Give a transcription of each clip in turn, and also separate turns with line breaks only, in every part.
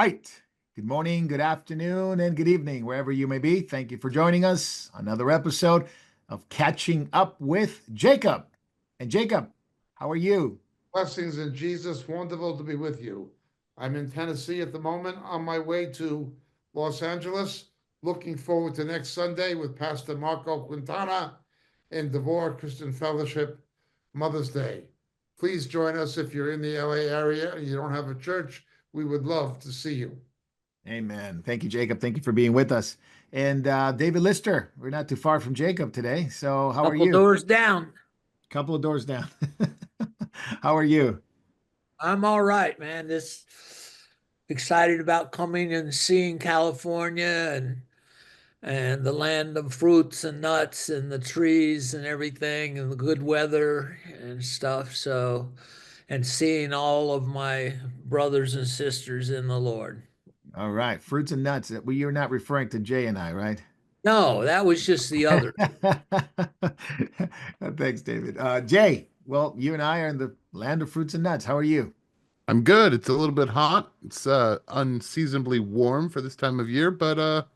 right. Good morning, good afternoon, and good evening, wherever you may be. Thank you for joining us. Another episode of Catching Up with Jacob. And Jacob, how are you?
Blessings in Jesus. Wonderful to be with you. I'm in Tennessee at the moment on my way to Los Angeles. Looking forward to next Sunday with Pastor Marco Quintana in Devore Christian Fellowship Mother's Day. Please join us if you're in the LA area and you don't have a church. We would love to see you.
Amen. Thank you, Jacob. Thank you for being with us. And David Lister, we're not too far from Jacob today. So, how are
Couple
you?
doors down.
Couple of doors down. How are you?
I'm all right, man. Just excited about coming and seeing California and the land of fruits and nuts and the trees and everything and the good weather and stuff. So, and seeing all of my brothers and sisters in the Lord.
All right. Fruits and nuts. Well, you're not referring to Jay and I, right?
No, that was just the other.
Thanks, David. Jay, well, you and I are in the land of fruits and nuts. How are you?
I'm good. It's a little bit hot. It's unseasonably warm for this time of year, but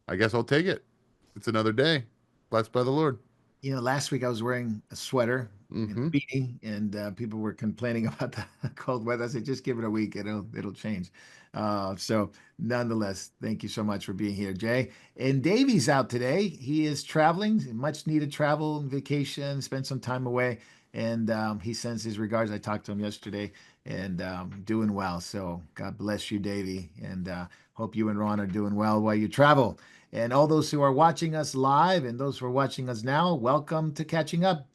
I guess I'll take it. It's another day. Blessed by the Lord.
Last week I was wearing a sweater and
Hmm.
a beanie, and people were complaining about the cold weather. I said, just give it a week; it'll change. So, nonetheless, thank you so much for being here, Jay. And Davey's out today. He is traveling, much needed travel and vacation, spent some time away, and he sends his regards. I talked to him yesterday, and doing well. So, God bless you, Davey, and hope you and Ron are doing well while you travel. And all those who are watching us live and those who are watching us now, welcome to Catching Up.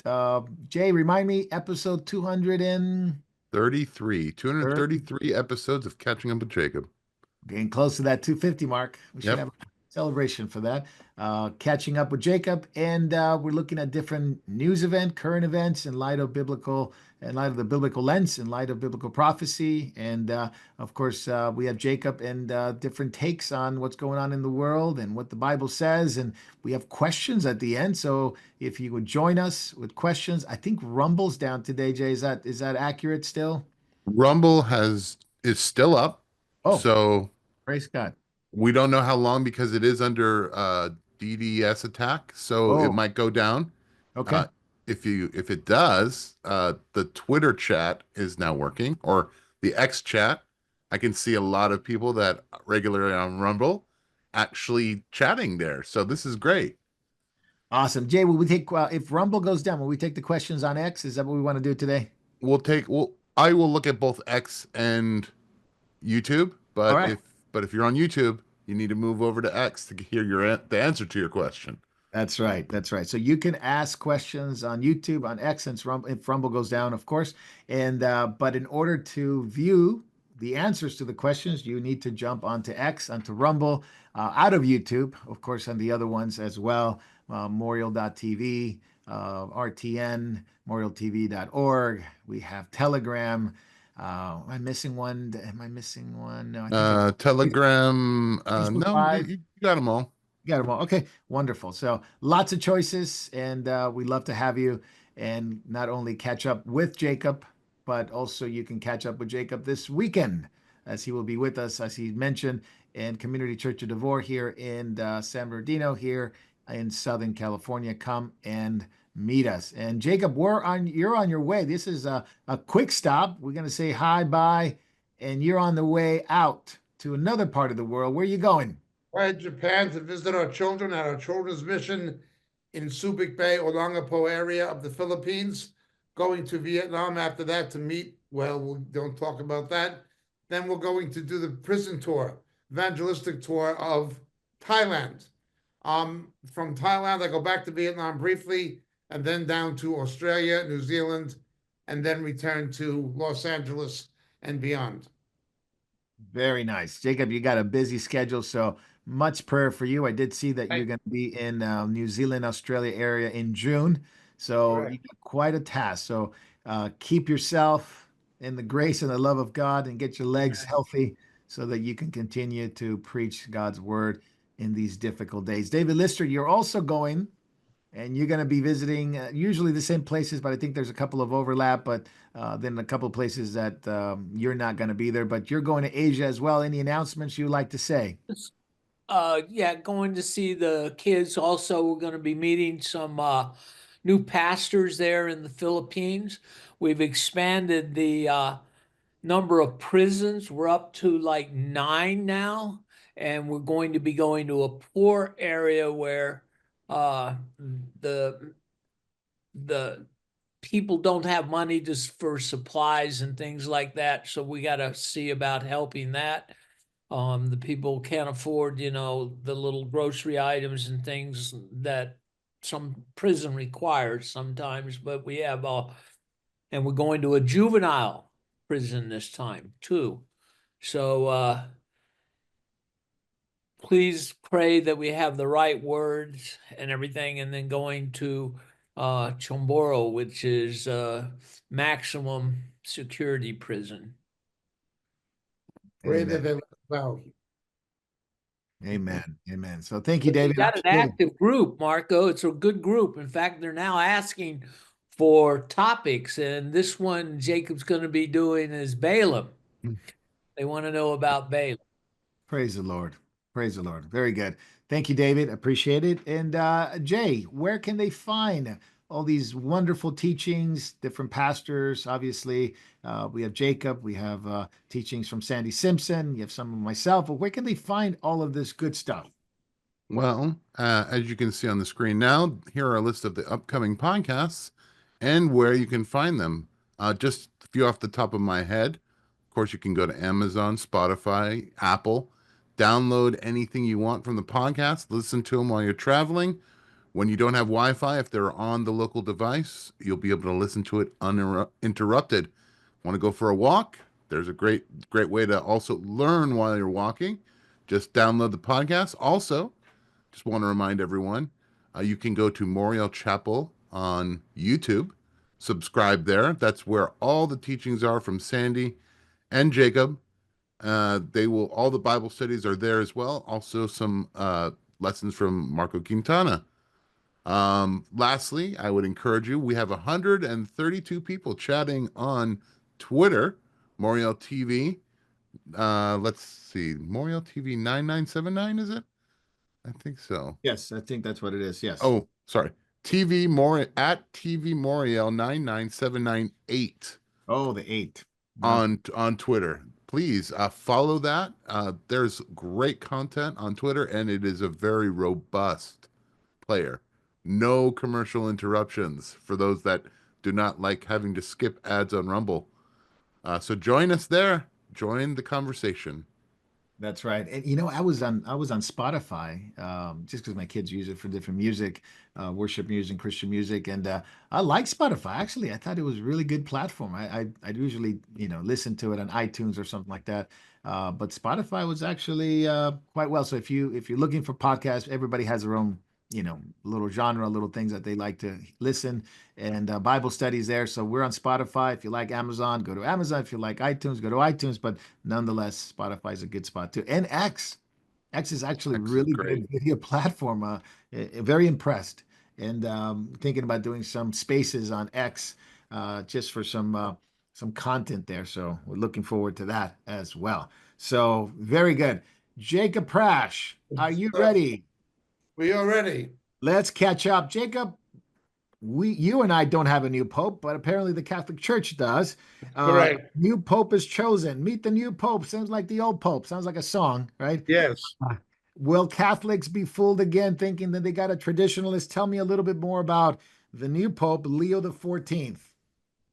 Jay, remind me, episode
33.
230,
233 episodes of Catching Up with Jacob.
getting close to that 250 mark. We should
Yep.
have a celebration for that. Catching Up with Jacob. And we're looking at different news event, current events in light of the biblical lens, in light of biblical prophecy. And of course, we have Jacob and different takes on what's going on in the world and what the Bible says. And we have questions at the end. So if you would join us with questions, I think Rumble's down today, Jay. Is that accurate still?
Rumble is still up,
Oh,
so
praise God.
we don't know how long because it is under DDS attack, so it
Oh,
might go down.
okay.
Uh, if it does, the Twitter chat is now working, or the X chat. I can see a lot of people that regularly on Rumble actually chatting there. So this is great.
Awesome. Jay, will we take, if Rumble goes down, will we take the questions on X? Is that what we want to do today?
I will look at both X and YouTube,
All
but
right.
if you're on YouTube, you need to move over to X to hear the answer to your question.
That's right. That's right. So you can ask questions on YouTube, on X, since Rumble, if Rumble goes down, of course. And but in order to view the answers to the questions, you need to jump onto X, onto Rumble, out of YouTube, of course, and the other ones as well. Memorial.tv, RTN, memorialtv.org. We have Telegram. Am I missing one? Am I missing one? No, I think I
Telegram,
Facebook
no,
Live.
you got them all.
Got them all. Okay, wonderful. So lots of choices, and we'd love to have you and not only catch up with Jacob, but also you can catch up with Jacob this weekend as he will be with us, as he mentioned, in Community Church of Devore here in San Bernardino, here in Southern California. Come and meet us. And Jacob, you're on your way. This is a quick stop. We're going to say hi, bye, and you're on the way out to another part of the world. Where are you going?
Right, Japan to visit our children at our children's mission in Subic Bay, Olongapo area of the Philippines. Going to Vietnam after that to meet, well, we don't talk about that. Then we're going to do the prison tour, evangelistic tour of Thailand. From Thailand, I go back to Vietnam briefly, and then down to Australia, New Zealand, and then return to Los Angeles and beyond.
Very nice. Jacob, you got a busy schedule, so much prayer for you. I did see that you're
Right.
going to be in New Zealand, Australia area in June. So you
Correct.
got quite a task. So keep yourself in the grace and the love of God and get your legs
Yes.
healthy so that you can continue to preach God's word in these difficult days. David Lister, you're also going and you're going to be visiting usually the same places, but I think there's a couple of overlap, but then a couple of places that you're not going to be there, but you're going to Asia as well. Any announcements you'd like to say?
Yeah, going to see the kids. Also, we're going to be meeting some new pastors there in the Philippines. We've expanded the number of prisons. We're up to like 9 now, and we're going to be going to a poor area where the the people don't have money just for supplies and things like that. So we got to see about helping that. The people can't afford, the little grocery items and things that some prison requires sometimes, but we have and we're going to a juvenile prison this time too. So please pray that we have the right words and everything, and then going to Chomboro, which is maximum security prison.
Pray that
Amen.
they let us out.
Amen. Amen. So thank you,
But they
David.
got an active group, Marco. It's a good group. In fact, they're now asking for topics, and this one Jacob's going to be doing is Balaam. They want to know about Balaam.
Praise the Lord. Praise the Lord. Very good. Thank you, David. Appreciate it. And Jay, where can they find all these wonderful teachings, different pastors? Obviously, we have Jacob, we have teachings from Sandy Simpson, you have some of myself. But where can they find all of this good stuff?
Well, as you can see on the screen now, here are a list of the upcoming podcasts and where you can find them. Just a few off the top of my head. Of course, you can go to Amazon, Spotify, Apple, download anything you want from the podcast, listen to them while you're traveling. When you don't have Wi-Fi, if they're on the local device, you'll be able to listen to it uninterrupted. Want to go for a walk? There's a great way to also learn while you're walking. Just download the podcast. Also, just want to remind everyone, you can go to Moriel Chapel on YouTube, subscribe there. That's where all the teachings are from Sandy and Jacob. All the Bible studies are there as well. Also some lessons from Marco Quintana. Lastly, I would encourage you, we have 132 people chatting on Twitter, Moriel TV. Let's see, Moriel TV 9979, is it? I think so.
Yes, I think that's what it is. Yes.
Oh, sorry. TV More at TV Moriel 99798
Oh, the 8.
on Twitter. Please follow that. There's great content on Twitter, and it is a very robust player. No commercial interruptions for those that do not like having to skip ads on Rumble. So join us there. Join the conversation.
That's right. And I was on Spotify just because my kids use it for different music, worship music, Christian music, and I like Spotify. Actually, I thought it was a really good platform. I'd usually listen to it on iTunes or something like that, but Spotify was actually quite well. So if you're looking for podcasts, everybody has their own little genre, little things that they like to listen, and Bible studies there. So we're on Spotify. If you like Amazon, go to Amazon. If you like iTunes, go to iTunes. But nonetheless, Spotify is a good spot too. And X. X is actually
X is
really
great.
good video platform. Very impressed, and thinking about doing some spaces on X just for some content there. So we're looking forward to that as well. So very good. Jacob Prash, are you ready?
We are ready.
Let's catch up. Jacob, you and I don't have a new pope, but apparently the Catholic Church does.
Correct.
New pope is chosen. Meet the new pope. Sounds like the old pope. Sounds like a song, right?
Yes.
Will Catholics be fooled again thinking that they got a traditionalist? Tell me a little bit more about the new pope, Leo the 14th.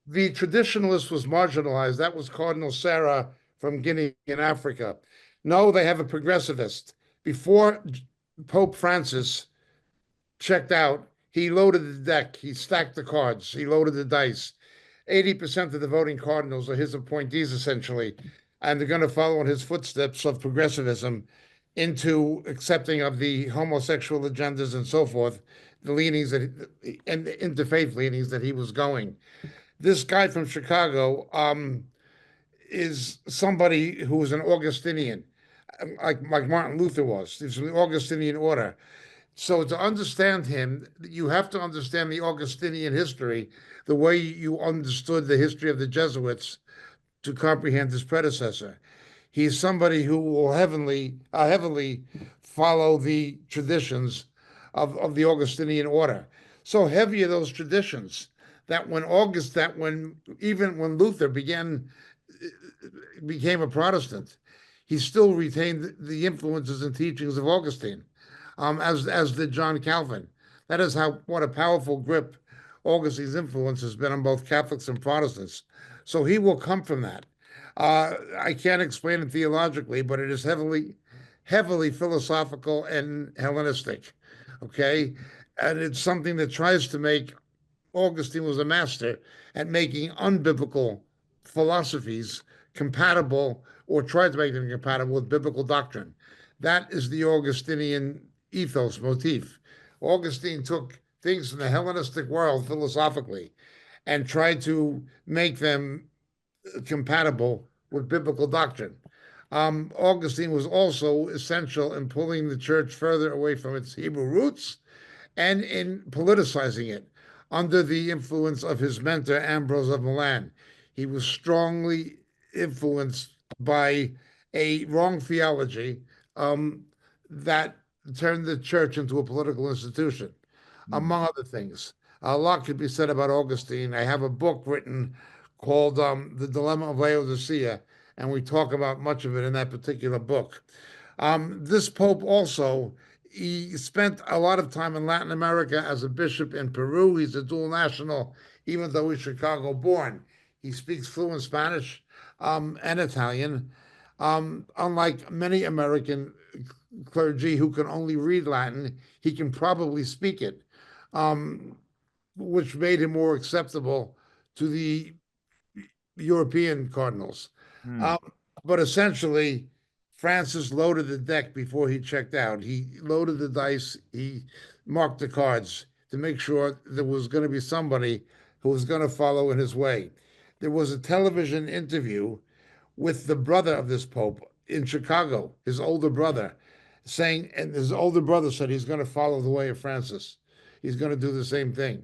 The traditionalist was marginalized. That was Cardinal Sarah from Guinea in Africa. No, they have a progressivist. Before Pope Francis checked out, he loaded the deck, he stacked the cards, he loaded the dice. 80% of the voting cardinals are his appointees, essentially, and they're going to follow in his footsteps of progressivism into accepting of the homosexual agendas and so forth, the leanings and interfaith leanings that he was going. This guy from Chicago is somebody who was an Augustinian, like Martin Luther was. He's from the Augustinian order. So to understand him, you have to understand the Augustinian history the way you understood the history of the Jesuits to comprehend his predecessor. He's somebody who will heavily follow the traditions of the Augustinian order. So heavy are those traditions that even when Luther became a Protestant, he still retained the influences and teachings of Augustine, as did John Calvin. That is what a powerful grip Augustine's influence has been on both Catholics and Protestants. So he will come from that. I can't explain it theologically, but it is heavily philosophical and Hellenistic. Okay, and it's something that tries to make Augustine was a master at making unbiblical philosophies compatible, or tried to make them compatible with biblical doctrine. That is the Augustinian ethos motif. Augustine took things from the Hellenistic world philosophically and tried to make them compatible with biblical doctrine. Augustine was also essential in pulling the church further away from its Hebrew roots and in politicizing it under the influence of his mentor, Ambrose of Milan. He was strongly influenced by a wrong theology that turned the church into a political institution, among other things. A lot could be said about Augustine. I have a book written called The Dilemma of Laodicea, and we talk about much of it in that particular book. This Pope also, he spent a lot of time in Latin America as a bishop in Peru. He's a dual national, even though he's Chicago born. He speaks fluent Spanish and Italian. Unlike many American clergy who can only read Latin, he can probably speak it, which made him more acceptable to the European cardinals. But essentially, Francis loaded the deck before he checked out. He loaded the dice, he marked the cards to make sure there was going to be somebody who was going to follow in his way. There was a television interview with the brother of this Pope in Chicago, his older brother, and his older brother said he's going to follow the way of Francis. He's going to do the same thing.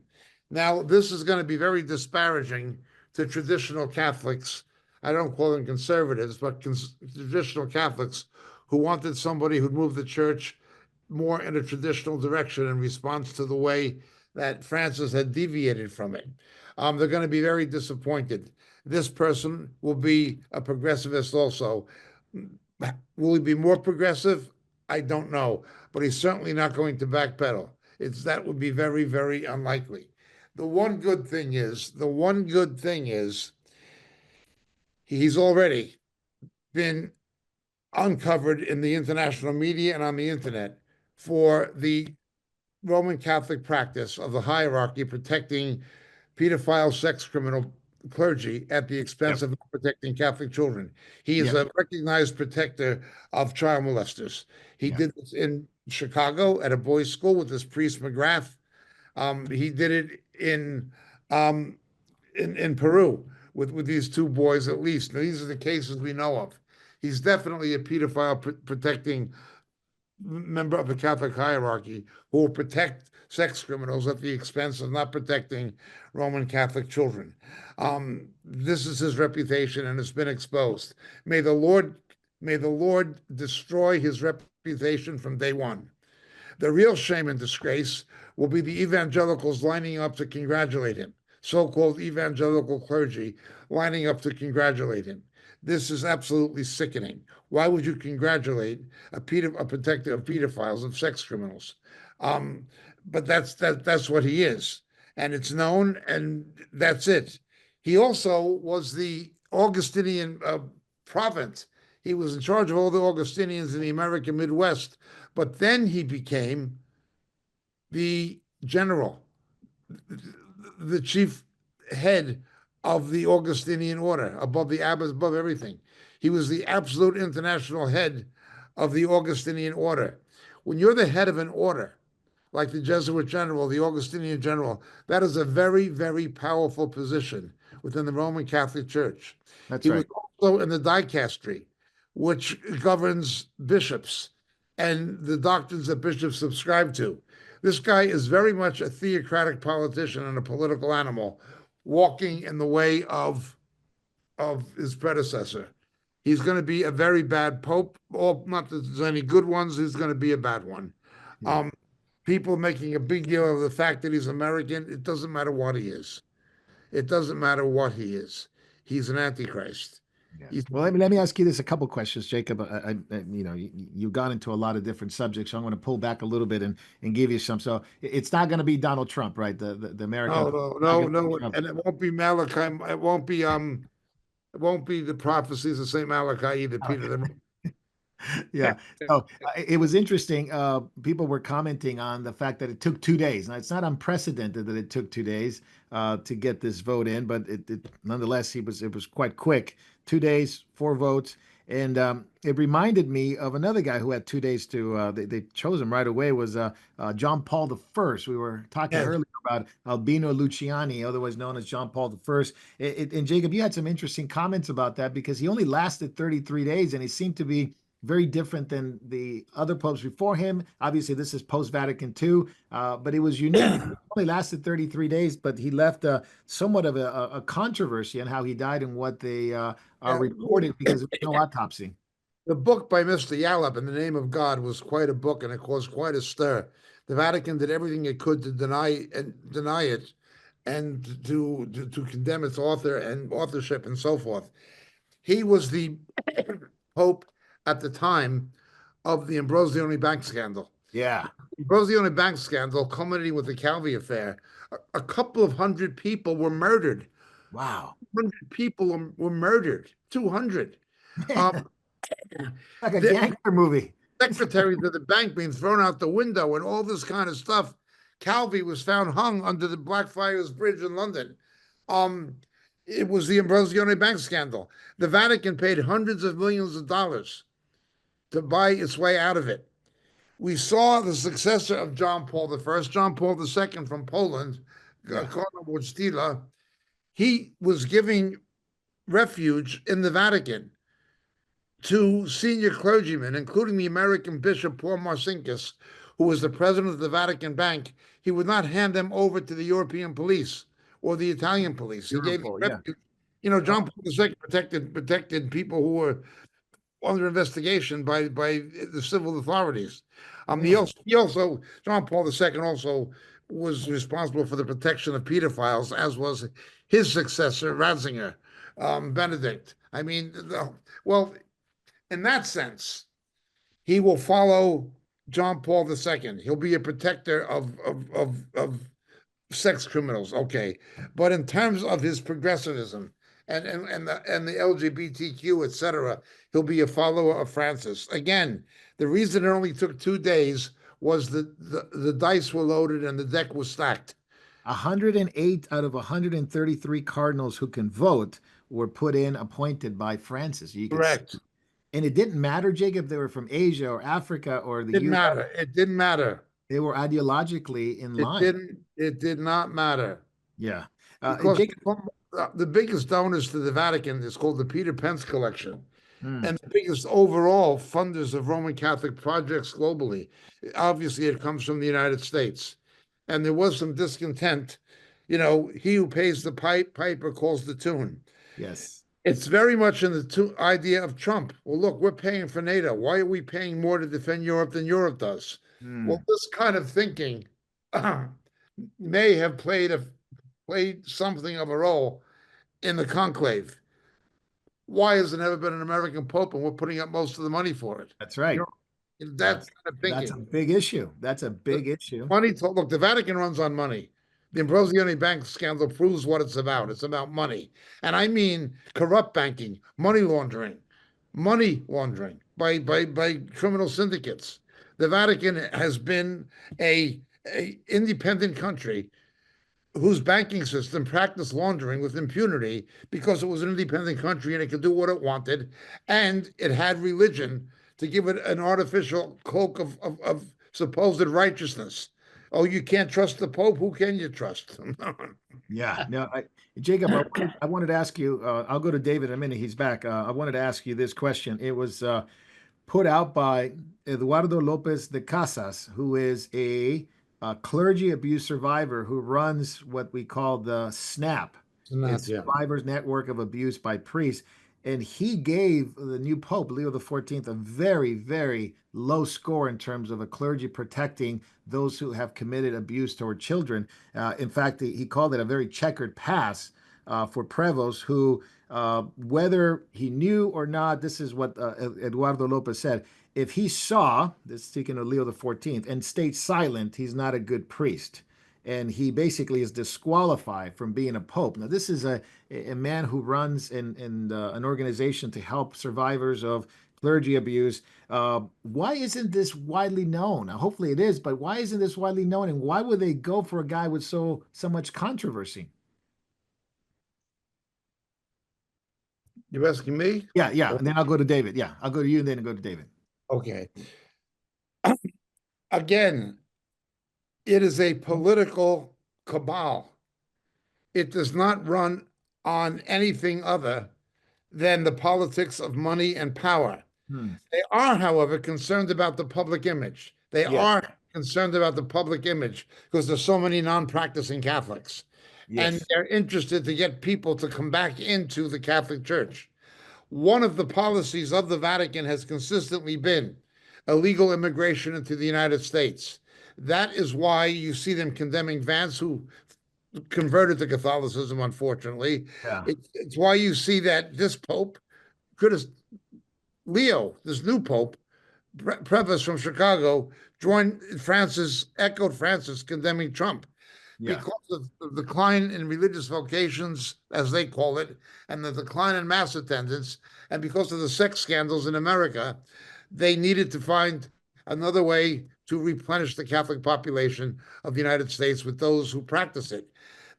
Now, this is going to be very disparaging to traditional Catholics. I don't call them conservatives, but traditional Catholics who wanted somebody who'd move the church more in a traditional direction in response to the way that Francis had deviated from it. They're going to be very disappointed. This person will be a progressivist also. Will he be more progressive? I don't know, but he's certainly not going to backpedal. That would be very, very unlikely. The one good thing is he's already been uncovered in the international media and on the internet for the Roman Catholic practice of the hierarchy protecting pedophile sex criminal clergy at the expense of protecting Catholic children. He is a recognized protector of child molesters. He did this in Chicago at a boys' school with this priest McGrath. He did it in Peru with these two boys at least. Now, these are the cases we know of. He's definitely a pedophile protecting member of the Catholic hierarchy who will protect sex criminals at the expense of not protecting Roman Catholic children. This is his reputation, and it's been exposed. May the Lord destroy his reputation from day one. The real shame and disgrace will be the evangelicals lining up to congratulate him, so-called evangelical clergy lining up to congratulate him. This is absolutely sickening. Why would you congratulate a protector of pedophiles, of sex criminals? But that's what he is, and it's known, and that's it. He also was the Augustinian province. He was in charge of all the Augustinians in the American Midwest, but then he became the general, the chief head of the Augustinian order, above the abbots, above everything. He was the absolute international head of the Augustinian order. When you're the head of an order, like the Jesuit general, the Augustinian general, that is a very, very powerful position within the Roman Catholic Church.
That's
he
right.
was also in the dicastery, which governs bishops and the doctrines that bishops subscribe to. This guy is very much a theocratic politician and a political animal, walking in the way of his predecessor. He's going to be a very bad pope. Or not that there's any good ones. He's going to be a bad one.
Yeah.
People making a big deal of the fact that he's American. It doesn't matter what he is. It doesn't matter what he is. He's an antichrist.
Yeah.
He's,
Well, let me ask you this a couple questions, Jacob. You know, you got into a lot of different subjects. So I'm going to pull back a little bit and give you some. So it's not going to be Donald Trump, right? The American.
no, and it won't be Malachi. It won't be the prophecies of Saint Malachi either, Peter.
Yeah. So it was interesting. People were commenting on the fact that it took 2 days. Now, it's not unprecedented that it took 2 days to get this vote in, but nonetheless, it was quite quick. 2 days, 4 votes. And it reminded me of another guy who had 2 days to, they chose him right away, was John Paul the First. We were talking earlier about Albino Luciani, otherwise known as John Paul the First. And Jacob, you had some interesting comments about that because he only lasted 33 days and he seemed to be very different than the other popes before him. Obviously, this is post-Vatican II, but it was unique. It only lasted 33 days, but he left somewhat of a controversy on how he died and what they are reporting because there was no autopsy.
The book by Mr. Yallop, In the Name of God, was quite a book, and it caused quite a stir. The Vatican did everything it could to deny it, and to condemn its author and authorship and so forth. He was the Pope at the time of the Ambrosione bank scandal.
Yeah.
Ambrosione bank scandal culminating with the Calvi affair. A couple of hundred people were murdered.
Wow.
100 people were murdered. 200.
Like a gangster movie.
Secretaries of the bank being thrown out the window and all this kind of stuff. Calvi was found hung under the Blackfriars Bridge in London. It was the Ambrosione bank scandal. The Vatican paid hundreds of millions of dollars to buy its way out of it. We saw the successor of John Paul I, John Paul II from Poland, Cardinal Wojtyla. He was giving refuge in the Vatican to senior clergymen, including the American Bishop Paul Marcinkus, who was the president of the Vatican Bank. He would not hand them over to the European police or the Italian police. He gave them refuge. You know, John Paul II protected people who were under investigation by the civil authorities. He also John Paul II also was responsible for the protection of pedophiles, as was his successor Ratzinger, Benedict. I mean, well, in that sense, he will follow John Paul II. He'll be a protector of sex criminals, okay, but in terms of his progressivism and the LGBTQ, etc., he'll be a follower of Francis. Again, the reason it only took 2 days was the dice were loaded and the deck was stacked.
108 out of 133 cardinals who can vote were appointed by Francis.
Correct.
And it didn't matter, Jacob, they were from Asia or Africa or the
Didn't matter. It didn't matter.
They were ideologically in line.
It did not matter.
Yeah.
Jacob, the biggest donors to the Vatican is called the Peter Pence Collection. And the biggest overall funders of Roman Catholic projects globally. Obviously, it comes from the United States. And there was some discontent. You know, he who pays the piper calls the tune.
Yes.
It's very much in the idea of Trump. Well, look, we're paying for NATO. Why are we paying more to defend Europe than Europe does? Well, this kind of thinking may have played something of a role in the conclave. Why has there never been an American Pope and we're putting up most of the money for it?
That's right.
That's kind of thinking.
That's a big issue. That's a big issue.
Look, the Vatican runs on money. The Ambrosione bank scandal proves what it's about. It's about money. And I mean corrupt banking, money laundering by criminal syndicates. The Vatican has been a independent country whose banking system practiced laundering with impunity because it was an independent country and it could do what it wanted. And it had religion to give it an artificial cloak of supposed righteousness. Oh, you can't trust the Pope? Who can you trust?
Yeah. No, Jacob, I wanted to ask you, I'll go to David in a minute. He's back. I wanted to ask you this question. It was put out by Eduardo Lopez de Casas, who is a clergy abuse survivor who runs what we call the SNAP.
Not,
It's
yeah.
Survivors Network of Abuse by Priests. And he gave the new Pope, Leo the 14th, a very, very low score in terms of a clergy protecting those who have committed abuse toward children. In fact, he called it a very checkered pass for Prevost, who, whether he knew or not, this is what Eduardo Lopez said. If he saw, this speaking of Leo the 14th, and stayed silent, he's not a good priest. And he basically is disqualified from being a pope. Now, this is a man who runs an organization to help survivors of clergy abuse. Why isn't this widely known? Now, hopefully it is, but why isn't this widely known? And why would they go for a guy with so much controversy?
You asking me?
Yeah. And then I'll go to David. Yeah, I'll go to you and then I'll go to David.
Okay. Again, it is a political cabal. It does not run on anything other than the politics of money and power. They are, however, concerned about the public image. They
Yes.
are concerned about the public image because there's so many non-practicing Catholics. And
Yes.
they're interested to get people to come back into the Catholic Church. One of the policies of the Vatican has consistently been illegal immigration into the United States. That is why you see them condemning Vance, who converted to Catholicism, unfortunately.
Yeah.
It's why you see that this Pope could have, Leo, this new Pope, Prevost from Chicago, echoed Francis condemning Trump.
Yeah.
Because of the decline in religious vocations, as they call it, and the decline in mass attendance, and because of the sex scandals in America, they needed to find another way to replenish the Catholic population of the United States with those who practice it.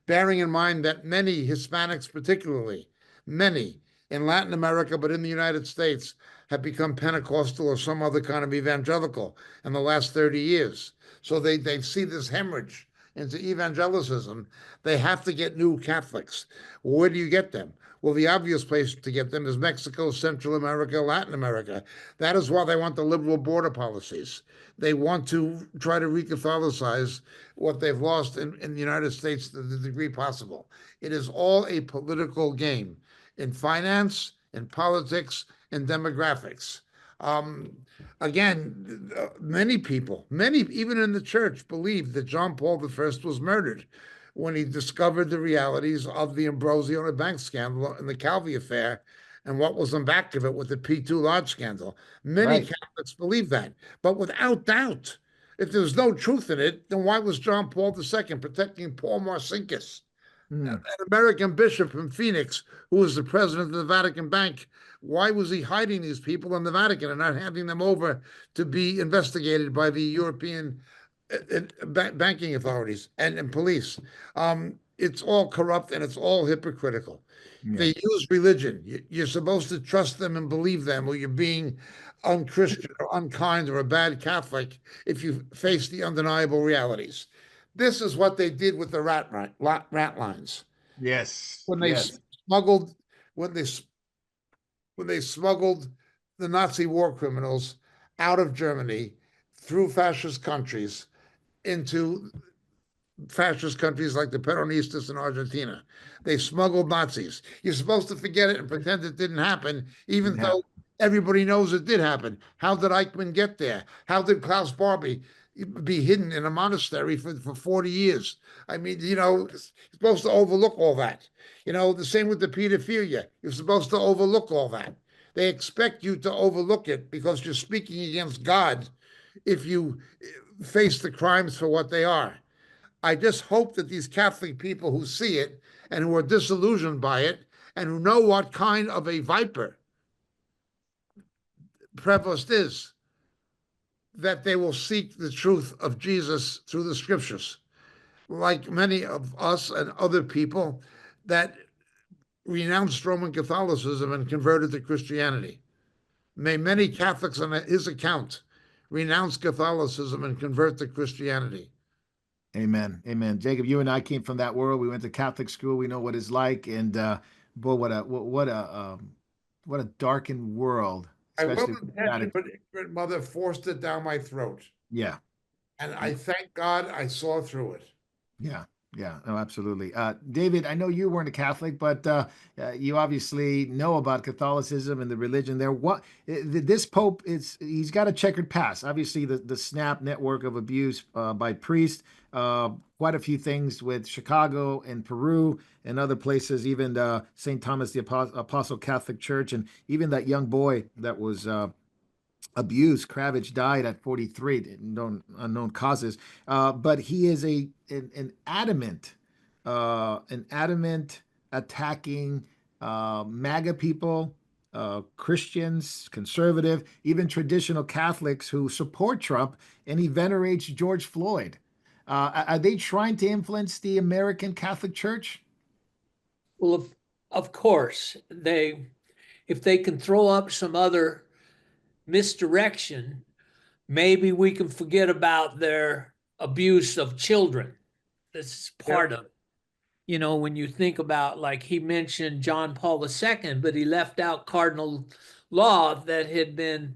Bearing in mind that many Hispanics, particularly, many in Latin America, but in the United States, have become Pentecostal or some other kind of evangelical in the last 30 years. So they see this hemorrhage into evangelicism. They have to get new Catholics. Where do you get them? Well, the obvious place to get them is Mexico, Central America, Latin America. That is why they want the liberal border policies. They want to try to re-Catholicize what they've lost in the United States to the degree possible. It is all a political game in finance, in politics, in demographics. Again, many people, even in the church, believe that John Paul I was murdered when he discovered the realities of the Ambrosio and Bank scandal and the Calvi affair and what was on back of it with the P2 Lodge scandal. Many
Right.
Catholics believe that, but without doubt, if there was no truth in it, then why was John Paul II protecting Paul Marcinkus, an American bishop from Phoenix, who was the president of the Vatican Bank? Why was he hiding these people in the Vatican and not handing them over to be investigated by the European banking authorities and police? It's all corrupt and it's all hypocritical.
Yeah.
They use religion. You're supposed to trust them and believe them, or you're being unchristian or unkind or a bad Catholic if you face the undeniable realities. This is what they did with the rat lines.
Yes.
When they
Yes.
smuggled, when they smuggled the Nazi war criminals out of Germany through fascist countries into fascist countries like the Peronistas in Argentina. They smuggled Nazis. You're supposed to forget it and pretend it didn't happen, even
Yeah.
though everybody knows it did happen. How did Eichmann get there? How did Klaus Barbie be hidden in a monastery for 40 years? I mean, you're supposed to overlook all that. The same with the pedophilia. You're supposed to overlook all that. They expect you to overlook it because you're speaking against God if you face the crimes for what they are. I just hope that these Catholic people who see it and who are disillusioned by it and who know what kind of a viper Prevost is, that they will seek the truth of Jesus through the scriptures, like many of us and other people that renounced Roman Catholicism and converted to Christianity. May many Catholics on his account renounce Catholicism and convert to Christianity.
Amen. Amen. Jacob, you and I came from that world. We went to Catholic school. We know what it's like. And boy, what a darkened world
My
especially
well-intentioned but ignorant mother forced it down my throat.
yeah.
And I thank God I saw through it.
Yeah, yeah, no, absolutely. David, I know you weren't a Catholic, but you obviously know about Catholicism and the religion there. This Pope he's got a checkered past. Obviously, the Snap network of abuse by priests, quite a few things with Chicago and Peru and other places, even St. Thomas the Apostle Catholic Church, and even that young boy that was abused. Kravich died at 43, unknown causes. But he is an adamant attacking MAGA people, Christians, conservative, even traditional Catholics who support Trump, and he venerates George Floyd. Are they trying to influence the American Catholic Church?
Well, of course, if they can throw up some other misdirection, maybe we can forget about their abuse of children. This is part of it. You know, when you think about, like, he mentioned John Paul II, but he left out cardinal law that had been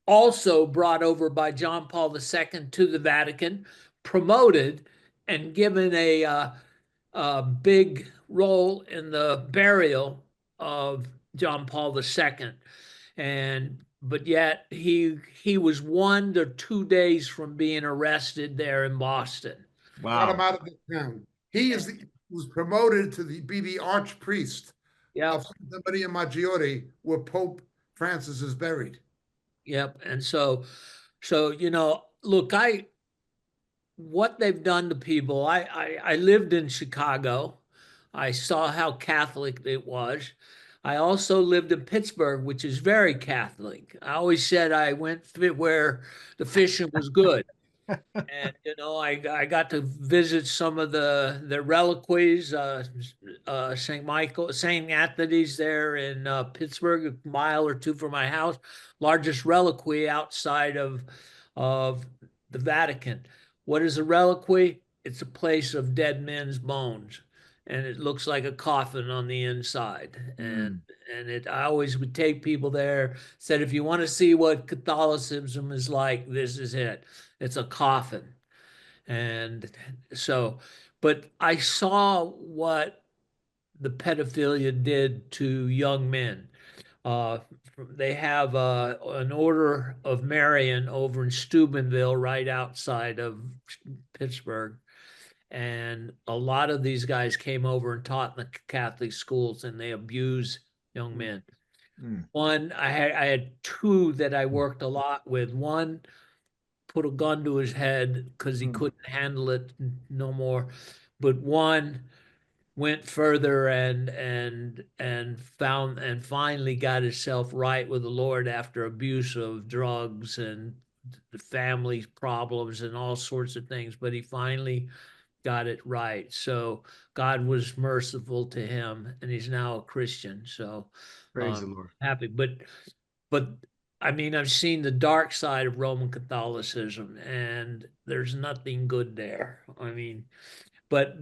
also brought over by John Paul II to the Vatican, promoted, and given a big role in the burial of John Paul II. But yet he was 1 to 2 days from being arrested there in Boston.
Got him
Wow.
out of the town. He was promoted to be the archpriest
Yep.
of Santa Maria Maggiore, where Pope Francis is buried.
Yep. And so you know, look, what they've done to people. I lived in Chicago. I saw how Catholic it was. I also lived in Pittsburgh, which is very Catholic. I always said I went where the fishing was good. And you know, I got to visit some of the reliquaries, St. Anthony's there in Pittsburgh, a mile or two from my house, largest reliquary outside of the Vatican. What is a reliquary? It's a place of dead men's bones, and it looks like a coffin on the inside.
Mm,
I always would take people there. Said, if you want to see what Catholicism is like, this is it. It's a coffin. And so, but I saw what the pedophilia did to young men. Uh, they have an Order of Marion over in Steubenville, right outside of Pittsburgh. And a lot of these guys came over and taught in the Catholic schools, and they abuse young men.
mm,
One, I had two that I worked a lot with. One put a gun to his head because he
mm.
couldn't handle it no more. But one went further and found and finally got himself right with the Lord after abuse of drugs and the family problems and all sorts of things. But he finally got it right. So God was merciful to him, and he's now a Christian. So
Praise the Lord.
happy. But I mean, I've seen the dark side of Roman Catholicism, and there's nothing good there. I mean, but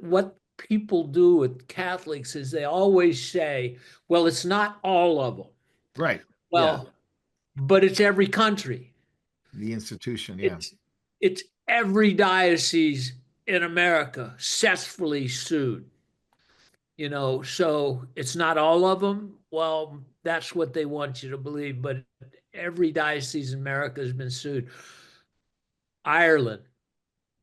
what people do with Catholics is they always say, well, it's not all of them.
Right.
Well, but it's every country.
The institution. Yeah.
It's every diocese in America successfully sued. You know, so it's not all of them. Well, that's what they want you to believe, but every diocese in America has been sued. Ireland,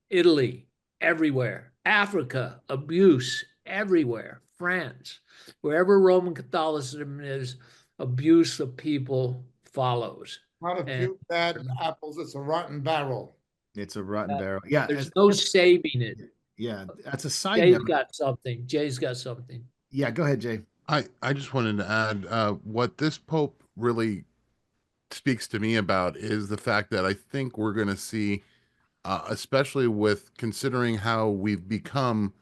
Italy, everywhere. Africa, abuse, everywhere. France, wherever Roman Catholicism is, abuse of people follows.
Not a few bad apples, it's a rotten barrel.
It's a rotten barrel. Yeah.
There's no saving it.
Yeah. That's a side
Jay's
note.
got something. Jay's got something.
Yeah. Go ahead, Jay.
I just wanted to add what this Pope really speaks to me about is the fact that I think we're going to see, especially with considering how we've become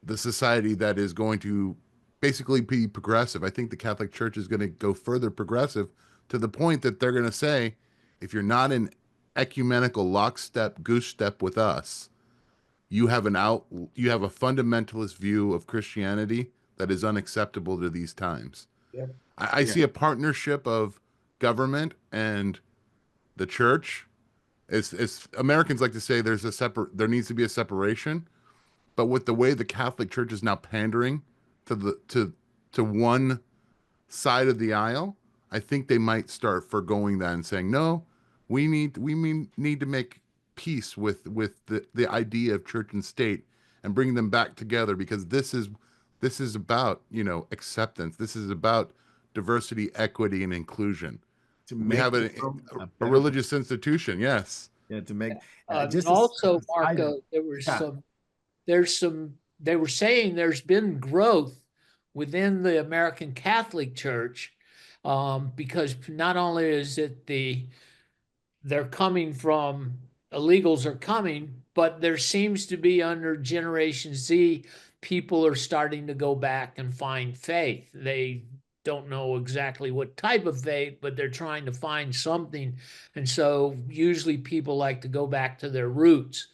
the society that is going to basically be progressive. I think the Catholic Church is going to go further progressive to the point that they're going to say, if you're not in ecumenical lockstep, goose step with us, you have you have a fundamentalist view of Christianity that is unacceptable to these times.
Yep.
I see a partnership of government and the church. It's Americans like to say there needs to be a separation, but with the way the Catholic Church is now pandering to one side of the aisle, I think they might start forgoing that and saying, no, need to make peace with the idea of church and state and bring them back together, because this is about, acceptance. This is about diversity, equity, and inclusion.
To
We
make
have
the world
a
better
religious institution, yes.
Yeah, to make
And
just
also,
as a side
Marco,
note,
there was
yeah,
they were saying there's been growth within the American Catholic Church, because not only is it they're coming from, illegals are coming, but there seems to be, under Generation Z, people are starting to go back and find faith. They don't know exactly what type of faith, but they're trying to find something. And so usually people like to go back to their roots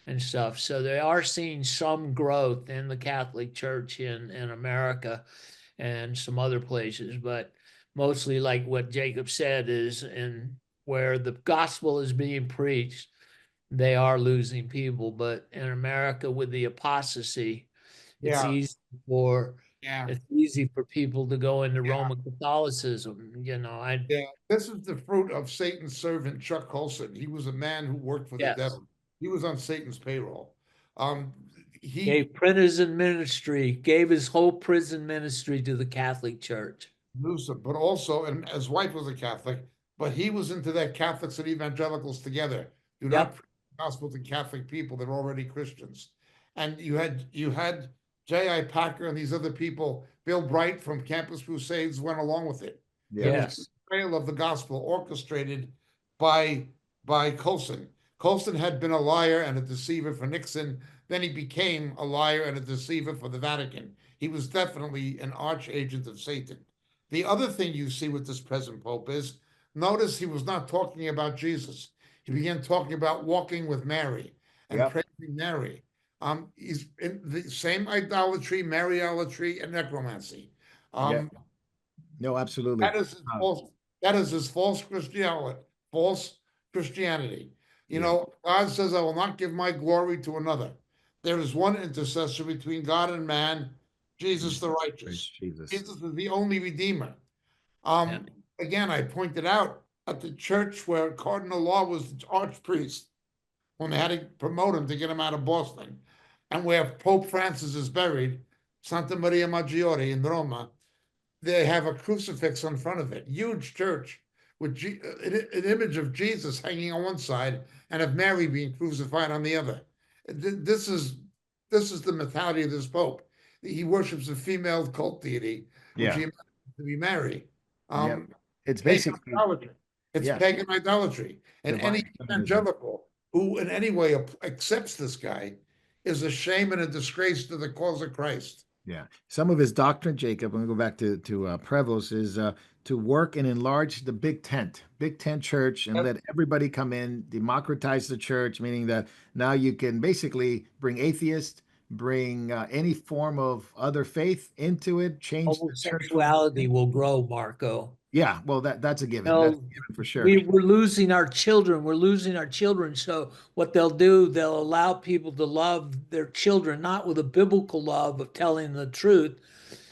and stuff. So they are seeing some growth in the Catholic Church in America and some other places, but mostly, like what Jacob said, is in where the gospel is being preached, they are losing people. But in America, with the apostasy, it's
Yeah.
easy for
Yeah.
it's easy for people to go into
Yeah.
Roman Catholicism.
Yeah, this is the fruit of Satan's servant Chuck Colson. He was a man who worked for the
Yes.
devil. He was on Satan's payroll. He
Gave prison ministry, gave his whole prison ministry to the Catholic Church.
Newsom, but also, and his wife was a Catholic, but he was into that Catholics and evangelicals together. Do not
Yep.
preach the gospel to Catholic people; they're already Christians. And you had J.I. Packer and these other people. Bill Bright from Campus Crusades went along with it.
yeah,
It was
Yes.
the betrayal of the gospel orchestrated by Colson. Colson had been a liar and a deceiver for Nixon. Then he became a liar and a deceiver for the Vatican. He was definitely an arch agent of Satan. The other thing you see with this present Pope is, notice he was not talking about Jesus. He began talking about walking with Mary and
Yep.
praising Mary. He's in the same idolatry, Mariolatry, and necromancy.
No, absolutely.
That is his false. That is his false Christianity. False Christianity. You
Yeah.
know, God says, "I will not give my glory to another." There is one intercessor between God and man, Jesus the
Praise
righteous.
Jesus.
Jesus is the only redeemer.
Yeah.
Again, I pointed out at the church where Cardinal Law was the archpriest when they had to promote him to get him out of Boston, and where Pope Francis is buried, Santa Maria Maggiore in Roma, they have a crucifix in front of it. Huge church with an image of Jesus hanging on one side and of Mary being crucified on the other. This is the mentality of this Pope. He worships a female cult deity, which he imagines to be Mary.
It's
Pagan
basically
idolatry. It's
yeah.
pagan idolatry. And
Divine
any
feminism.
evangelical who in any way accepts this guy is a shame and a disgrace to the cause of Christ.
Yeah, some of his doctrine, Jacob, when we go back to Prevost, is to work and enlarge the big tent church, and
Yep.
let everybody come in, democratize the church, meaning that now you can basically bring atheists, bring any form of other faith into it, change the church.
Homosexuality will grow, Marco.
Yeah, well, that's a given.
No,
That's a given for sure.
We're losing our children. We're losing our children. So what they'll do, they'll allow people to love their children, not with a biblical love of telling the truth,